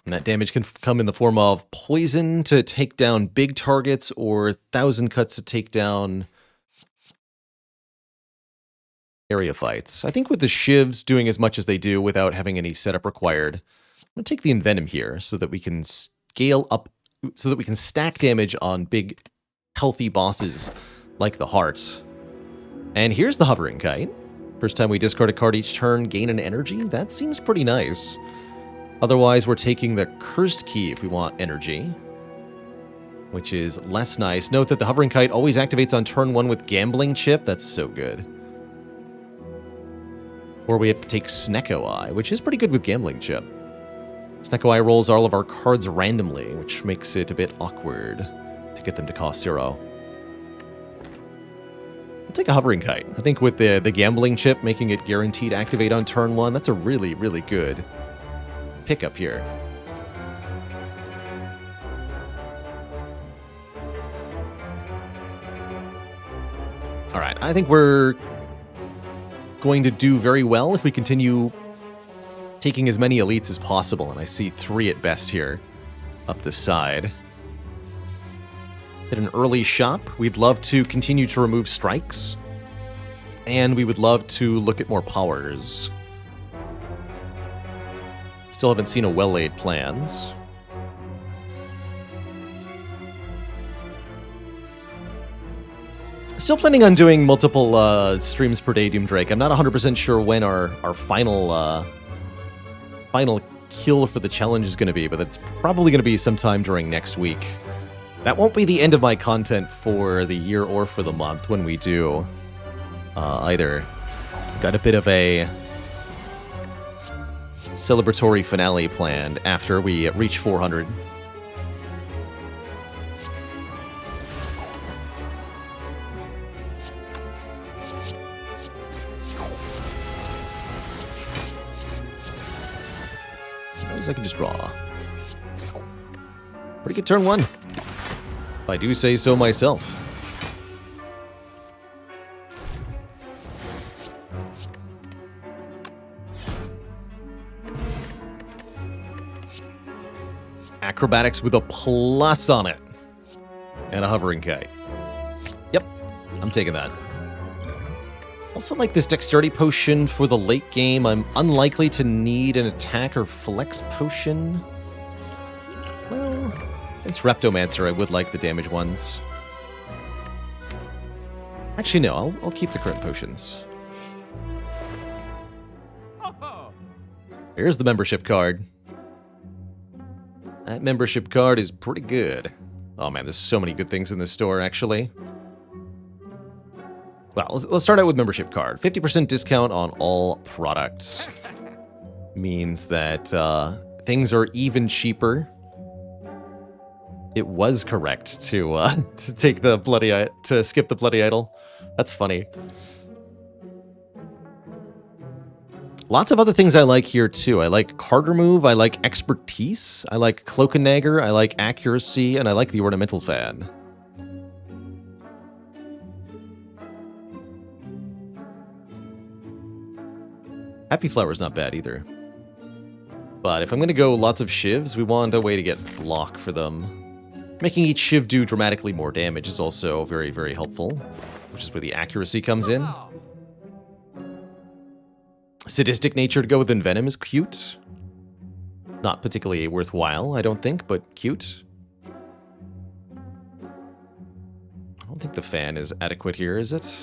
And that damage can come in the form of poison to take down big targets, or 1,000 cuts to take down area fights. I think with the shivs doing as much as they do without having any setup required, I'm going to take the Envenom here so that we can scale up, so that we can stack damage on big, healthy bosses like the Heart. And here's the Hovering Kite. First time we discard a card each turn, gain an energy. That seems pretty nice. Otherwise, we're taking the Cursed Key if we want energy, which is less nice. Note that the Hovering Kite always activates on turn 1 with Gambling Chip. That's so good. Or we have to take Snecko Eye, which is pretty good with Gambling Chip. Snecko Eye rolls all of our cards randomly, which makes it a bit awkward to get them to cost 0. I'll take a Hovering Kite. I think with the Gambling Chip making it guaranteed to activate on turn 1, that's a really, really good pickup here. All right, I think we're going to do very well if we continue taking as many elites as possible, and I see 3 at best here up the side. Hit an early shop. We'd love to continue to remove strikes, and we would love to look at more powers. Still haven't seen a well-laid plans. Still planning on doing multiple streams per day, Doom Drake. I'm not 100% sure when our final kill for the challenge is going to be, but it's probably going to be sometime during next week. That won't be the end of my content for the year or for the month when we do either. Got a bit of a celebratory finale planned after we reach 400. I can just draw. Pretty good turn 1, if I do say so myself. Acrobatics with a plus on it. And a Hovering Kite. Yep, I'm taking that. Also like this Dexterity Potion for the late game. I'm unlikely to need an Attack or Flex Potion. Well, it's Reptomancer. I would like the damage ones. Actually, no. I'll keep the current potions. Here's the membership card. That membership card is pretty good. Oh man, there's so many good things in this store, actually. Well, let's start out with membership card. 50% discount on all products. Means that things are even cheaper. It was correct to take the to skip the bloody idol. That's funny. Lots of other things I like here too. I like card remove, I like expertise, I like cloak and dagger, I like accuracy, and I like the ornamental fan. Happy Flower's not bad either. But if I'm going to go lots of shivs, we want a way to get block for them. Making each shiv do dramatically more damage is also very, very helpful, which is where the accuracy comes in. Sadistic nature to go with Envenom is cute. Not particularly worthwhile, I don't think, but cute. I don't think the fan is adequate here, is it?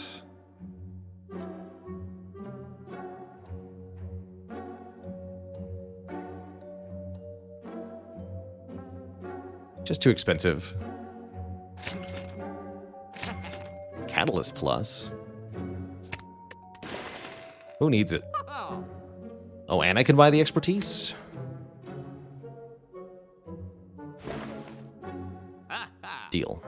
Just too expensive. Catalyst. Catalyst Plus. Who needs it? Oh, and I can buy the expertise? Deal.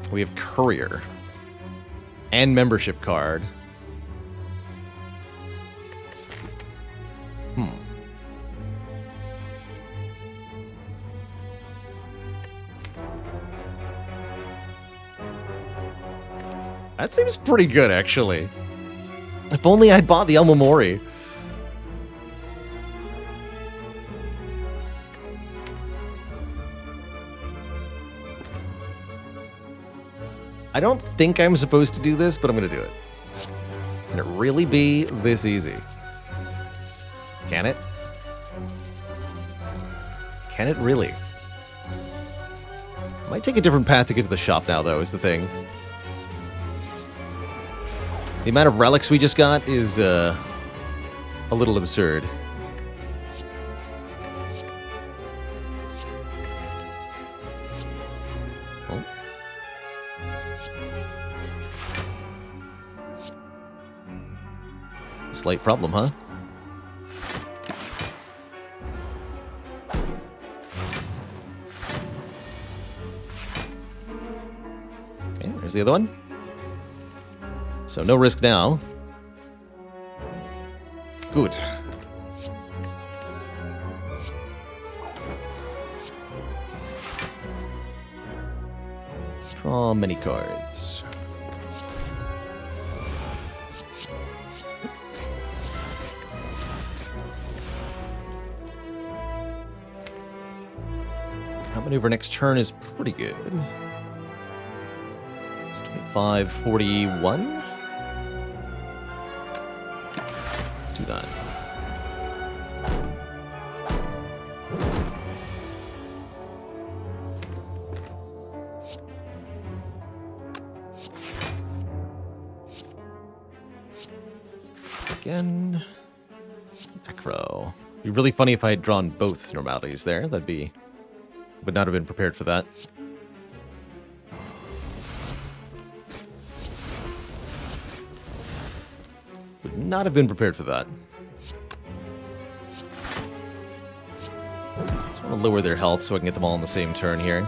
We have Courier. And membership card. That seems pretty good, actually. If only I'd bought the El Mori. I don't think I'm supposed to do this, but I'm going to do it. Can it really be this easy? Can it? Can it really? Might take a different path to get to the shop now, though, is the thing. The amount of relics we just got is a little absurd. Oh. Slight problem, huh? Okay, there's the other one. So no risk now. Good. Draw many cards. Outmaneuver next turn is pretty good. It's 25, 41. Do that. Again. Acro. Be really funny if I had drawn both normalities there. That'd be... Would not have been prepared for that. Would not have been prepared for that. Just want to lower their health so I can get them all on the same turn here.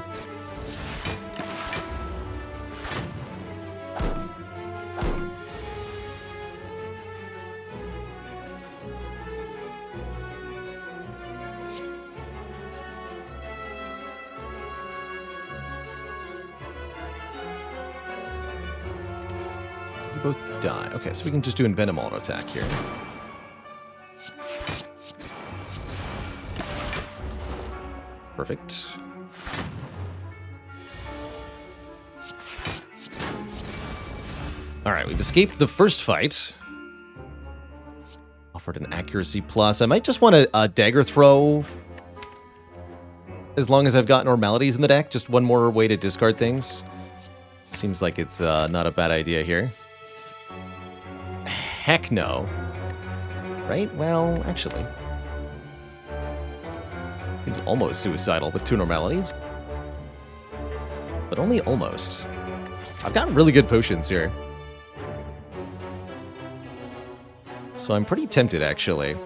Both die. Okay, so we can just do Envenom auto attack here. Perfect. Alright, we've escaped the first fight. Offered an accuracy plus. I might just want a dagger throw. As long as I've got normalities in the deck. Just one more way to discard things. Seems like it's not a bad idea here. Heck no. Right? Well, actually. It's almost suicidal with two normalities. But only almost. I've got really good potions here. So I'm pretty tempted, actually.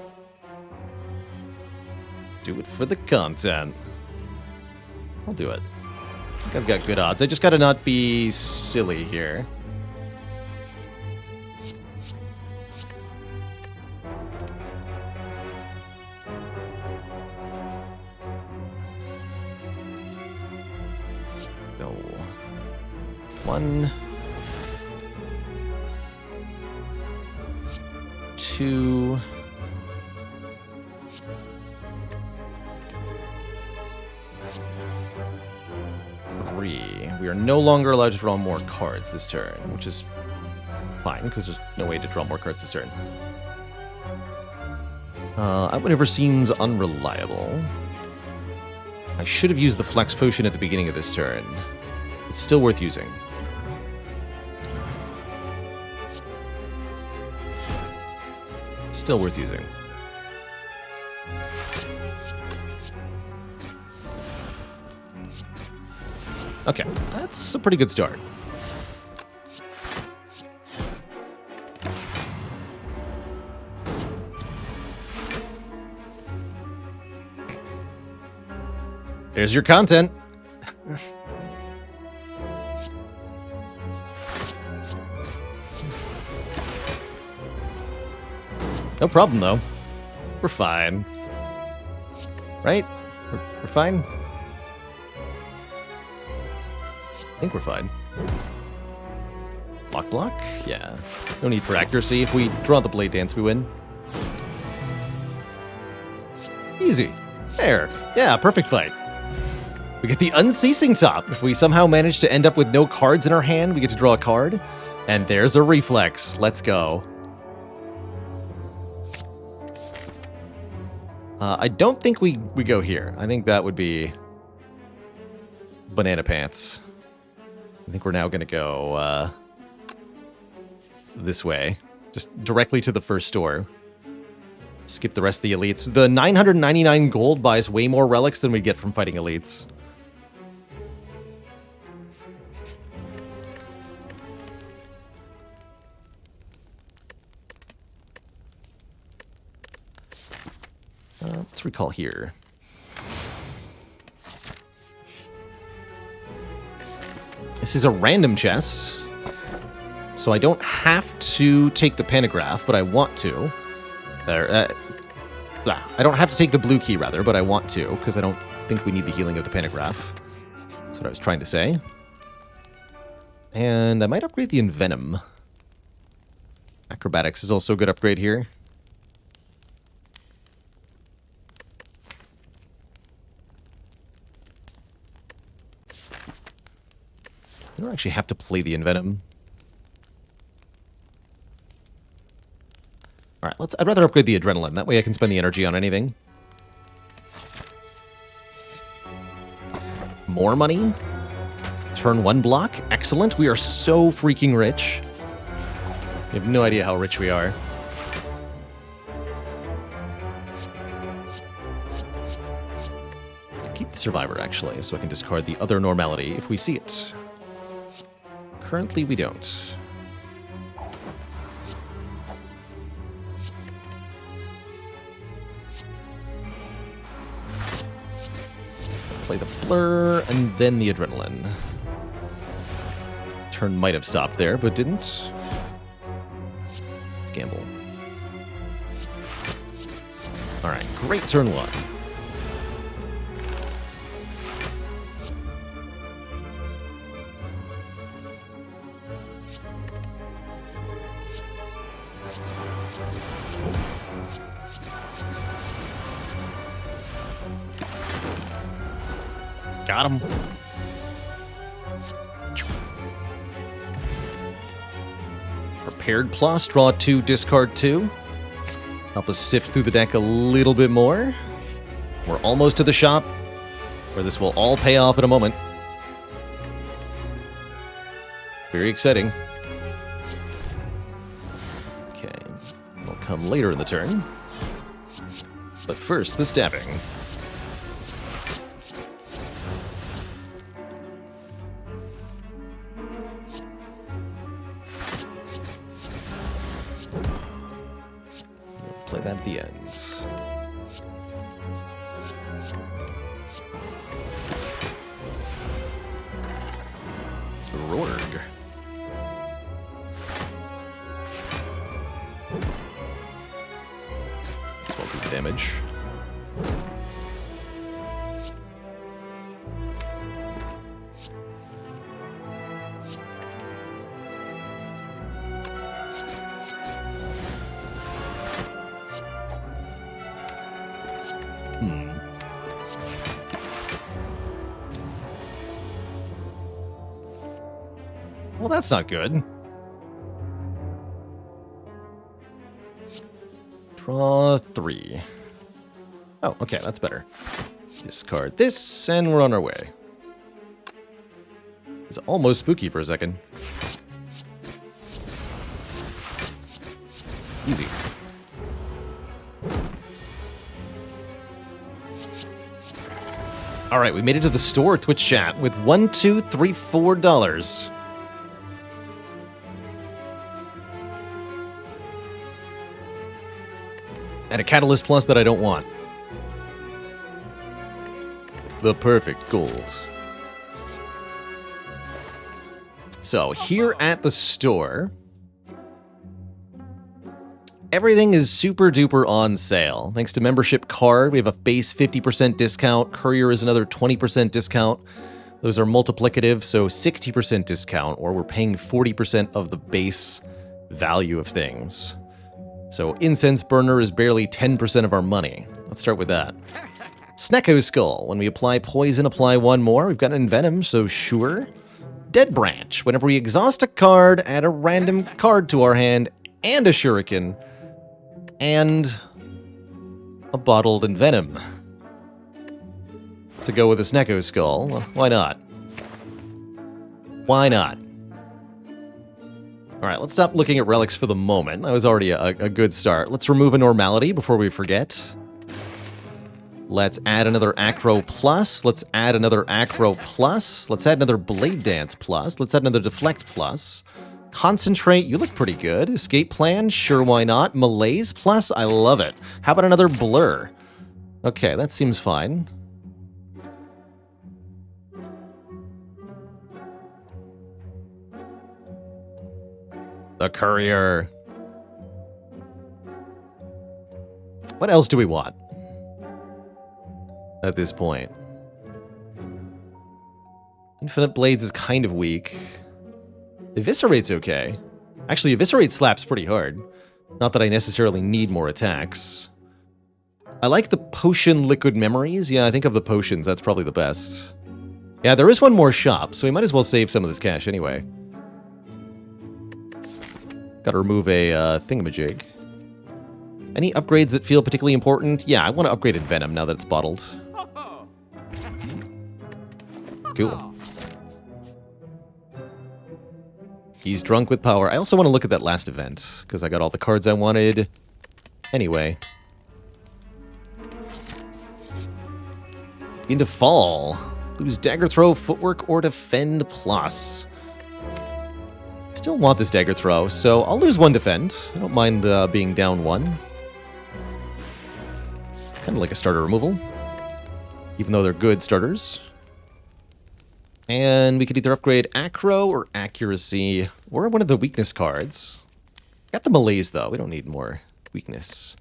Do it for the content. I'll do it. I think I've got good odds. I just gotta not be silly here. Go. 1, 2, 3. We are no longer allowed to draw more cards this turn, which is fine, because there's no way to draw more cards this turn. Outmaneuver seems unreliable. I should have used the Flex Potion at the beginning of this turn, It's still worth using. Still worth using. Okay, that's a pretty good start. There's your content. No problem, though. We're fine. Right? We're fine? I think we're fine. Block? Yeah. No need for accuracy. If we draw the blade dance, we win. Easy. There. Yeah, perfect fight. We get the unceasing top. If we somehow manage to end up with no cards in our hand, we get to draw a card. And there's a reflex. Let's go. I don't think we go here. I think that would be banana pants. I think we're now going to go this way. Just directly to the first store. Skip the rest of the elites. The 999 gold buys way more relics than we get from fighting elites. Let's recall here. This is a random chest, so I don't have to take the pantograph, but I want to. I don't have to take the blue key, rather, but I want to, because I don't think we need the healing of the pantograph. That's what I was trying to say. And I might upgrade the Envenom. Acrobatics is also a good upgrade here. I don't actually have to play the Envenom. Alright, I'd rather upgrade the Adrenaline. That way I can spend the energy on anything. More money. Turn 1 block. Excellent. We are so freaking rich. You have no idea how rich we are. Keep the Survivor, actually, so I can discard the other normality if we see it. Currently, we don't. Play the Blur, and then the Adrenaline. Turn might have stopped there, but didn't. Let's gamble. Alright, great turn 1. Got him. Prepared plus, draw 2, discard 2. Help us sift through the deck a little bit more. We're almost to the shop, where this will all pay off in a moment. Very exciting. Okay, it'll come later in the turn. But first, the stabbing. Play that at the end. Rorg. Well, do damage. Well, that's not good. Draw 3. Oh, okay, that's better. Discard this, and we're on our way. It's almost spooky for a second. Easy. All right, we made it to the store, Twitch chat, with $1, $2, $3, $4. And a Catalyst Plus that I don't want. The perfect gold. So, here at the store, everything is super duper on sale. Thanks to membership card, we have a base 50% discount. Courier is another 20% discount. Those are multiplicative, so 60% discount, or we're paying 40% of the base value of things. So Incense Burner is barely 10% of our money. Let's start with that. Snecko Skull. When we apply poison, apply one more. We've got an Envenom, so sure. Dead Branch. Whenever we exhaust a card, add a random card to our hand and a Shuriken. And a bottled Envenom. To go with a Snecko Skull. Well, why not? Why not? Alright, let's stop looking at relics for the moment. That was already a good start. Let's remove a Normality before we forget. Let's add another Acro Plus. Let's add another Acro Plus. Let's add another Blade Dance Plus. Let's add another Deflect Plus. Concentrate, you look pretty good. Escape Plan, sure, why not? Malaise Plus, I love it. How about another Blur? Okay, that seems fine. The Courier. What else do we want at this point? Infinite Blades is kind of weak. Eviscerate's okay. Actually, Eviscerate slaps pretty hard. Not that I necessarily need more attacks. I like the Potion Liquid Memories. Yeah, I think of the potions, that's probably the best. Yeah, there is one more shop, so we might as well save some of this cash anyway. Gotta remove a thingamajig. Any upgrades that feel particularly important? Yeah, I want to upgrade Envenom now that it's bottled. Cool. He's drunk with power. I also want to look at that last event, because I got all the cards I wanted. Anyway. Into Fall. Lose Dagger Throw, Footwork, or Defend Plus. Still want this Dagger Throw, so I'll lose one Defend. I don't mind being down one. Kind of like a starter removal. Even though they're good starters. And we could either upgrade Acro or Accuracy, or one of the weakness cards. Got the Malaise, though. We don't need more weakness.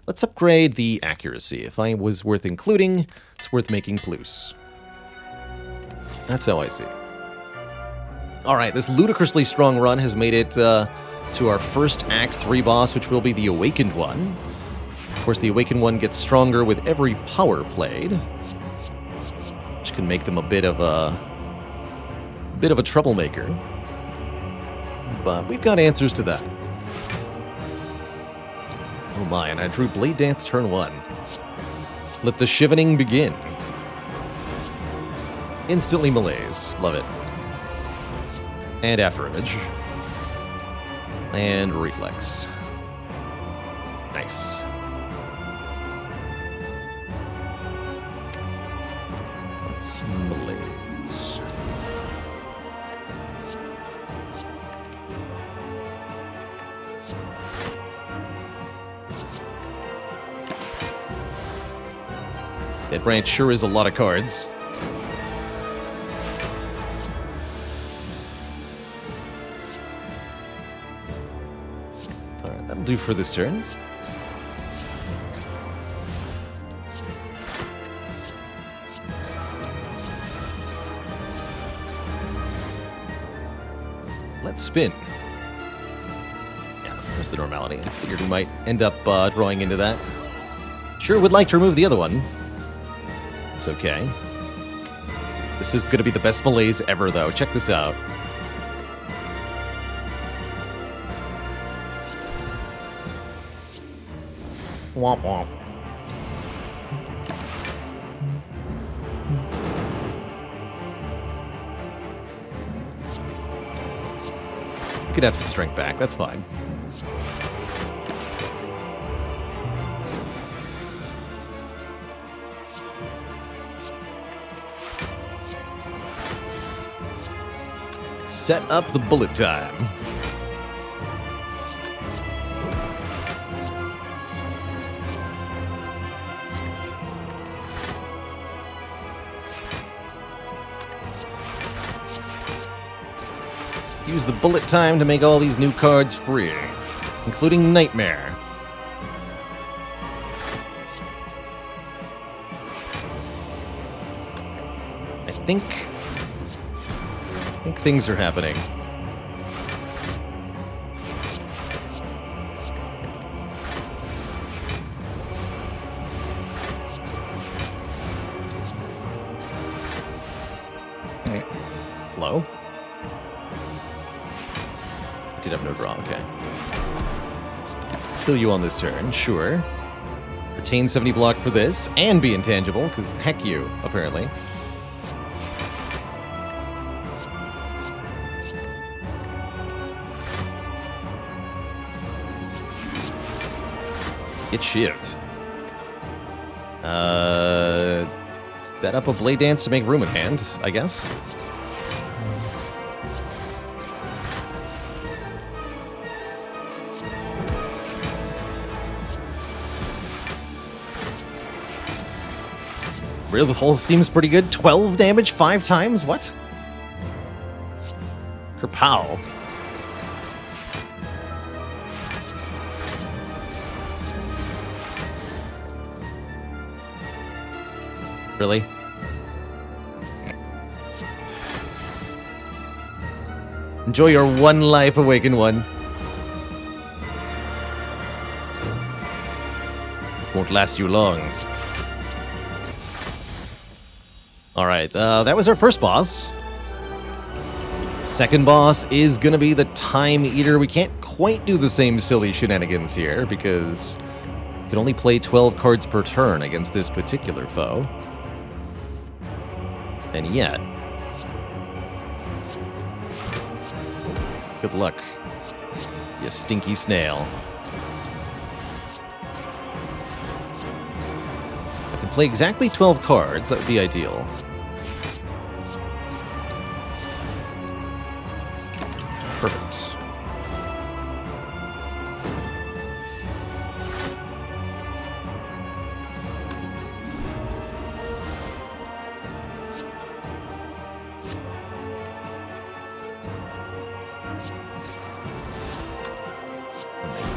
Let's upgrade the Accuracy. If I was worth including, it's worth making plus. That's how I see it. Alright, this ludicrously strong run has made it to our first Act 3 boss, which will be the Awakened one. Of course, the Awakened one gets stronger with every power played, which can make them a bit of a troublemaker. But we've got answers to that. Oh my, and I drew Blade Dance turn 1. Let the Shivening begin. Instantly Malaise. Love it. And After Image. And Reflex. Nice. Let's Malaise. That branch sure is a lot of cards. Alright, that'll do for this turn. Let's spin. Yeah, there's the Normality. I figured we might end up drawing into that. Sure would like to remove the other one. It's okay. This is going to be the best Malaise ever, though. Check this out. Womp womp. could have some strength back. That's fine. Set up the bullet time. Use the bullet time to make all these new cards free, including Nightmare. I think things are happening. Hello? Did have no draw, okay. Kill you on this turn, sure. Retain 70 block for this, and be intangible, because heck you, apparently. Get shift. Set up a Blade Dance to make room in hand, I guess. Really, the whole seems pretty good. 12 damage 5 times? What? Kerpow. Really? Enjoy your one life, Awakened One. Won't last you long. Alright, that was our first boss. Second boss is gonna be the Time Eater. We can't quite do the same silly shenanigans here, because you can only play 12 cards per turn against this particular foe. And yet... good luck, you stinky snail. I can play exactly 12 cards, that would be ideal. Perfect.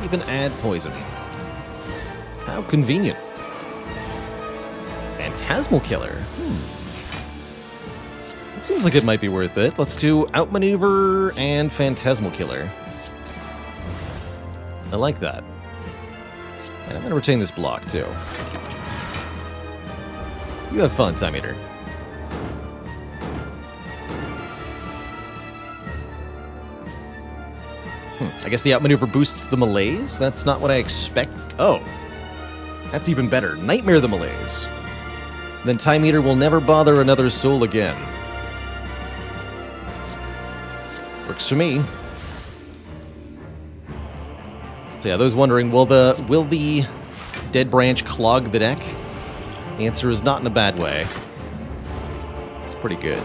Even add poison. How convenient. Phantasmal Killer. It seems like it might be worth it. Let's do Outmaneuver and Phantasmal Killer. I like that. And I'm going to retain this block, too. You have fun, Time Eater. I guess the Outmaneuver boosts the Malaise? That's not what I expect. Oh. That's even better. Nightmare the Malaise. Then Time Eater will never bother another soul again. Works for me. So yeah, those wondering, will the Dead Branch clog the deck? The answer is not in a bad way. It's pretty good.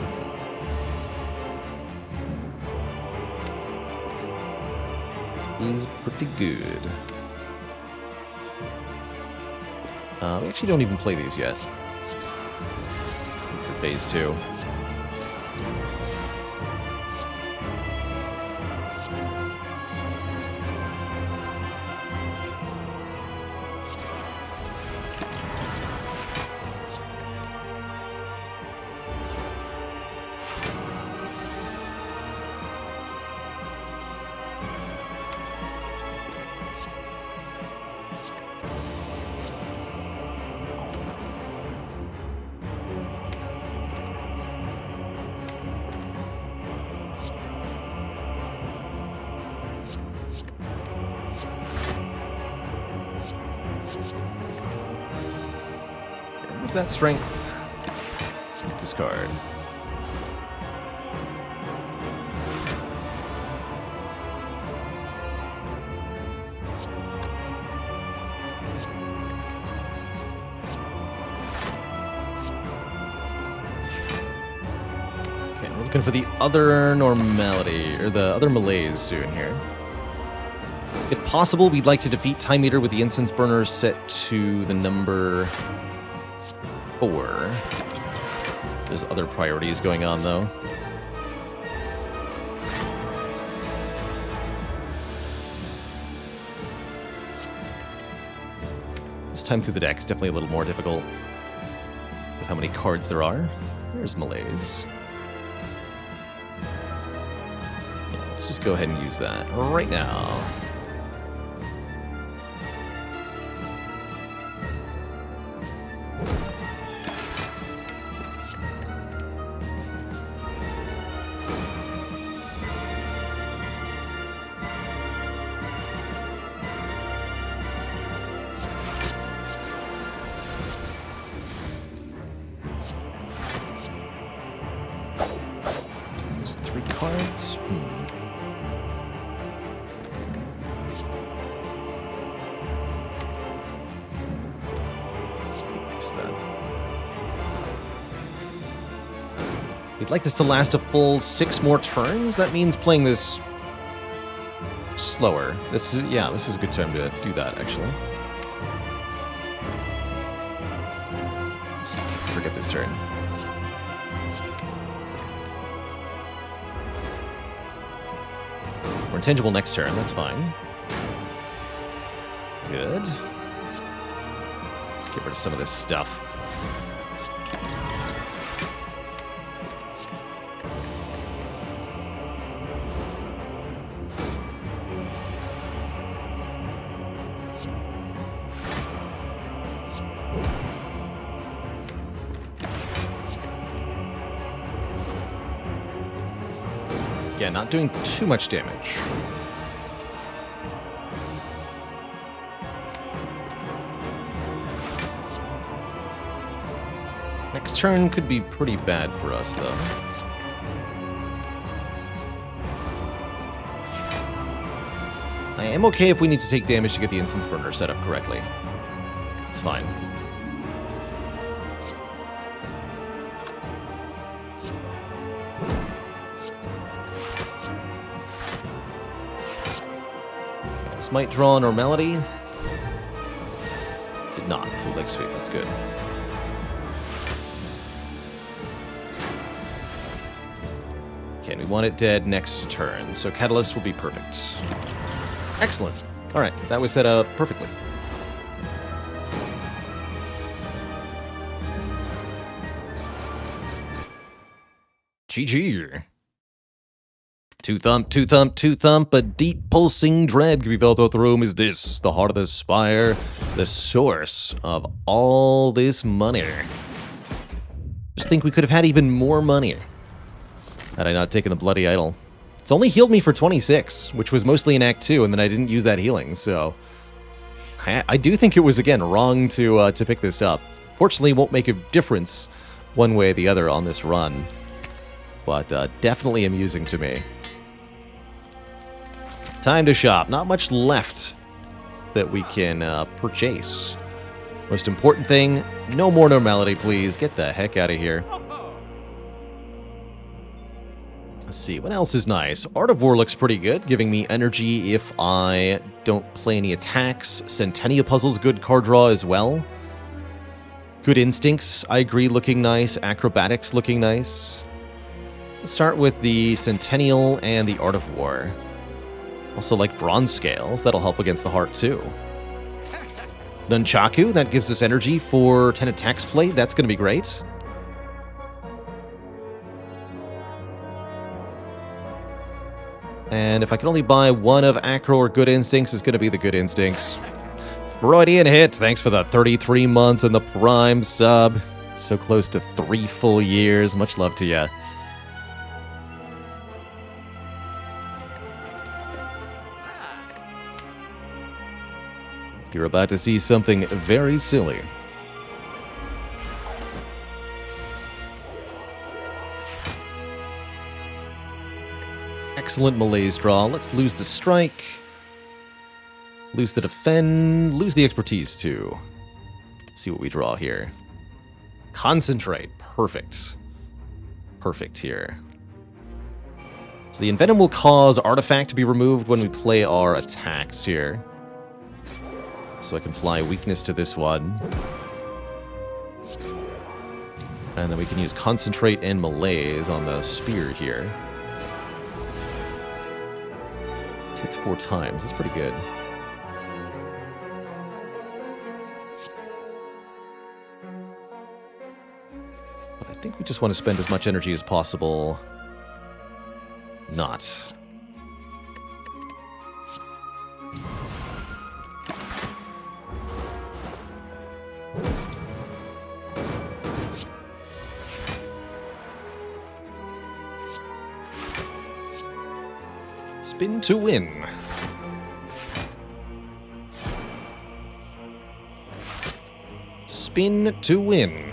Is pretty good. We actually don't even play these yet. For phase 2. That strength. Discard. Looking for the other normality, or the other malaise soon here. If possible, we'd like to defeat Time Eater with the Incense Burner set to the number 4. There's other priorities going on, though. This time through the deck is definitely a little more difficult with how many cards there are. There's malaise. Let's just go ahead and use that right now. There's 3 cards. We'd like this to last a full 6 more turns. That means playing this slower. This is a good time to do that, actually. Just forget this turn. We're intangible next turn, that's fine. Good. Let's get rid of some of this stuff. Yeah, not doing too much damage. Next turn could be pretty bad for us, though. I am okay if we need to take damage to get the Incense Burner set up correctly. It's fine. This might draw normality. Did not. Cool leg sweep. That's good. Okay, and we want it dead next turn, so Catalyst will be perfect. Excellent. All right, that was set up perfectly. GG. Two thump, two thump, two thump, a deep pulsing dread can be felt throughout the room. Is this the heart of the spire, the source of all this money? Just think we could have had even more money had I not taken the bloody idol. It's only healed me for 26, which was mostly in Act 2, and then I didn't use that healing, so I do think it was, again, wrong to pick this up. Fortunately, it won't make a difference one way or the other on this run, but definitely amusing to me. Time to shop. Not much left that we can purchase. Most important thing, no more normality, please. Get the heck out of here. Let's see, what else is nice? Art of War looks pretty good, giving me energy if I don't play any attacks. Centennia Puzzle's good card draw as well. Good Instincts, I agree, looking nice. Acrobatics looking nice. Let's start with the Centennial and the Art of War. Also like Bronze Scales, that'll help against the heart too. Nunchaku, that gives us energy for 10 attacks played, that's going to be great. And if I can only buy one of Acro or Good Instincts, it's going to be the Good Instincts. Freudian hit, thanks for the 33 months and the Prime sub. So close to 3 full years, much love to you. You're about to see something very silly. Excellent malaise draw. Let's lose the strike. Lose the defend. Lose the expertise too. Let's see what we draw here. Concentrate. Perfect. Perfect here. So the Envenom will cause Artifact to be removed when we play our attacks here. So I can apply Weakness to this one. And then we can use Concentrate and Malaise on the Spear here. It hits 4 times. That's pretty good. But I think we just want to spend as much energy as possible. Not. Spin to win. Spin to win.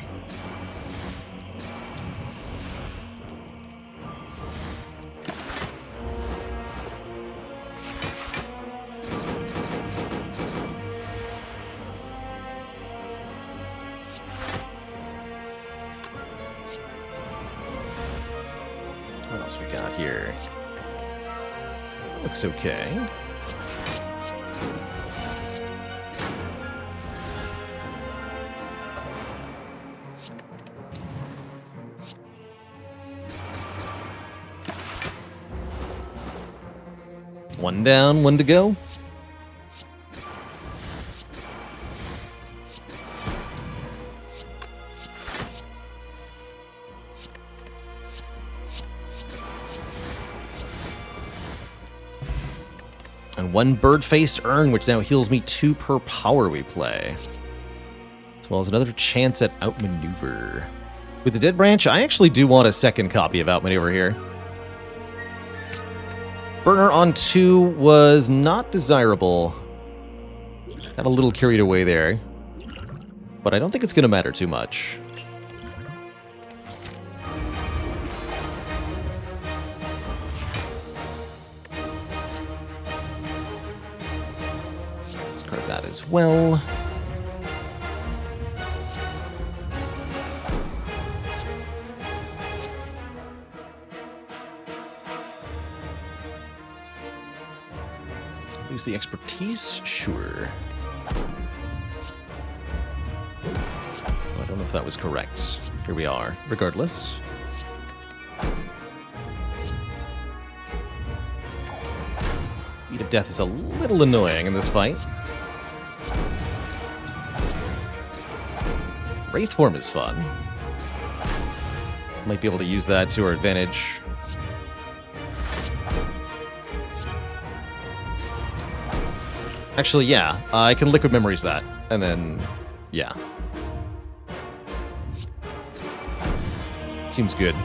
What else we got here? Looks okay. One down, one to go. And 1 bird-faced urn, which now heals me 2 per power we play. As well as another chance at outmaneuver. With the Dead Branch, I actually do want a second copy of outmaneuver here. Burner on 2 was not desirable. Got a little carried away there. But I don't think it's going to matter too much. Discard that as well. Use the expertise? Sure. I don't know if that was correct. Here we are. Regardless. Beat of Death is a little annoying in this fight. Wraith form is fun. Might be able to use that to our advantage. Actually, yeah, I can Liquid Memories that, and then, yeah. Seems good.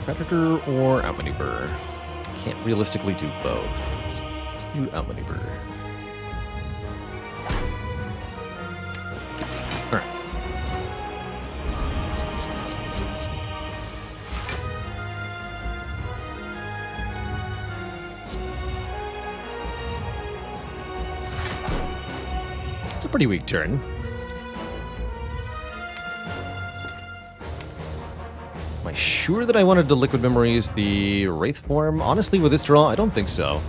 Predator or Outmaneuver? Can't realistically do both. Let's do Outmaneuver. Alright. It's a pretty weak turn. Am I sure that I wanted to Liquid Memories the Wraith form? Honestly, with this draw, I don't think so.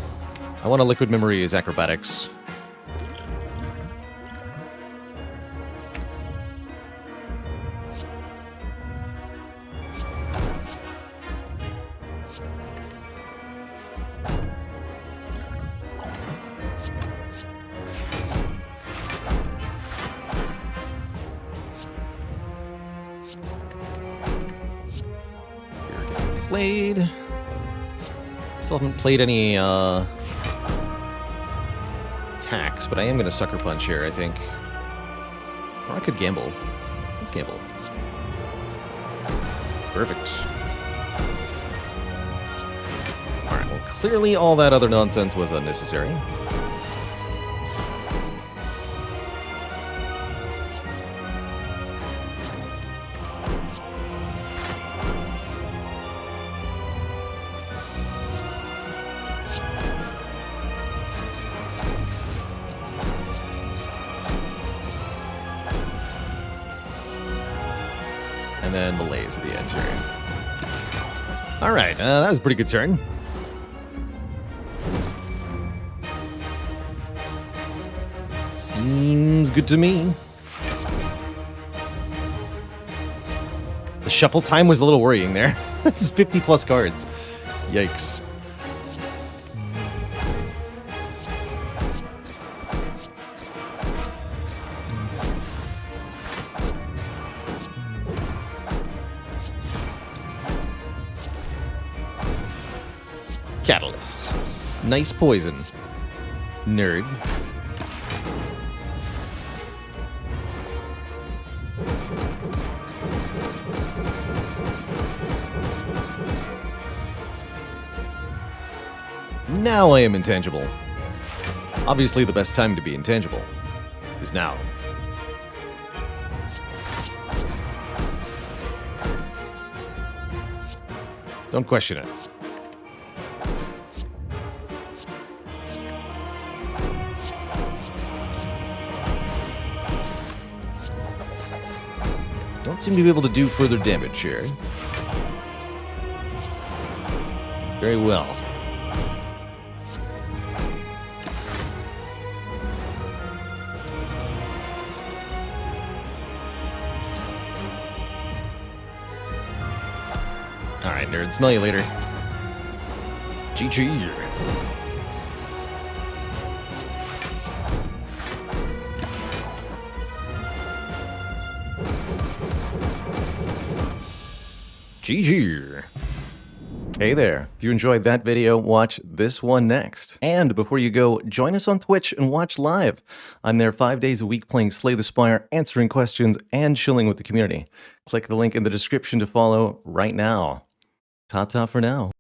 I want to Liquid Memories Acrobatics. Played. Still haven't played any attacks, but I am going to Sucker Punch here, I think. Or I could gamble. Let's gamble. Perfect. Alright, well, clearly all that other nonsense was unnecessary. then Malaise at the end here. All right, that was a pretty good turn. Seems good to me. The shuffle time was a little worrying there. This is 50 plus cards. Yikes. Catalyst. Nice poison. Nerd. Now I am intangible. Obviously, the best time to be intangible is now. Don't question it. Don't seem to be able to do further damage here. Very well. Alright, nerd. Smell you later. GG. GG. Hey there. If you enjoyed that video, watch this one next. And before you go, join us on Twitch and watch live. I'm there 5 days a week playing Slay the Spire, answering questions, and chilling with the community. Click the link in the description to follow right now. Ta-ta for now.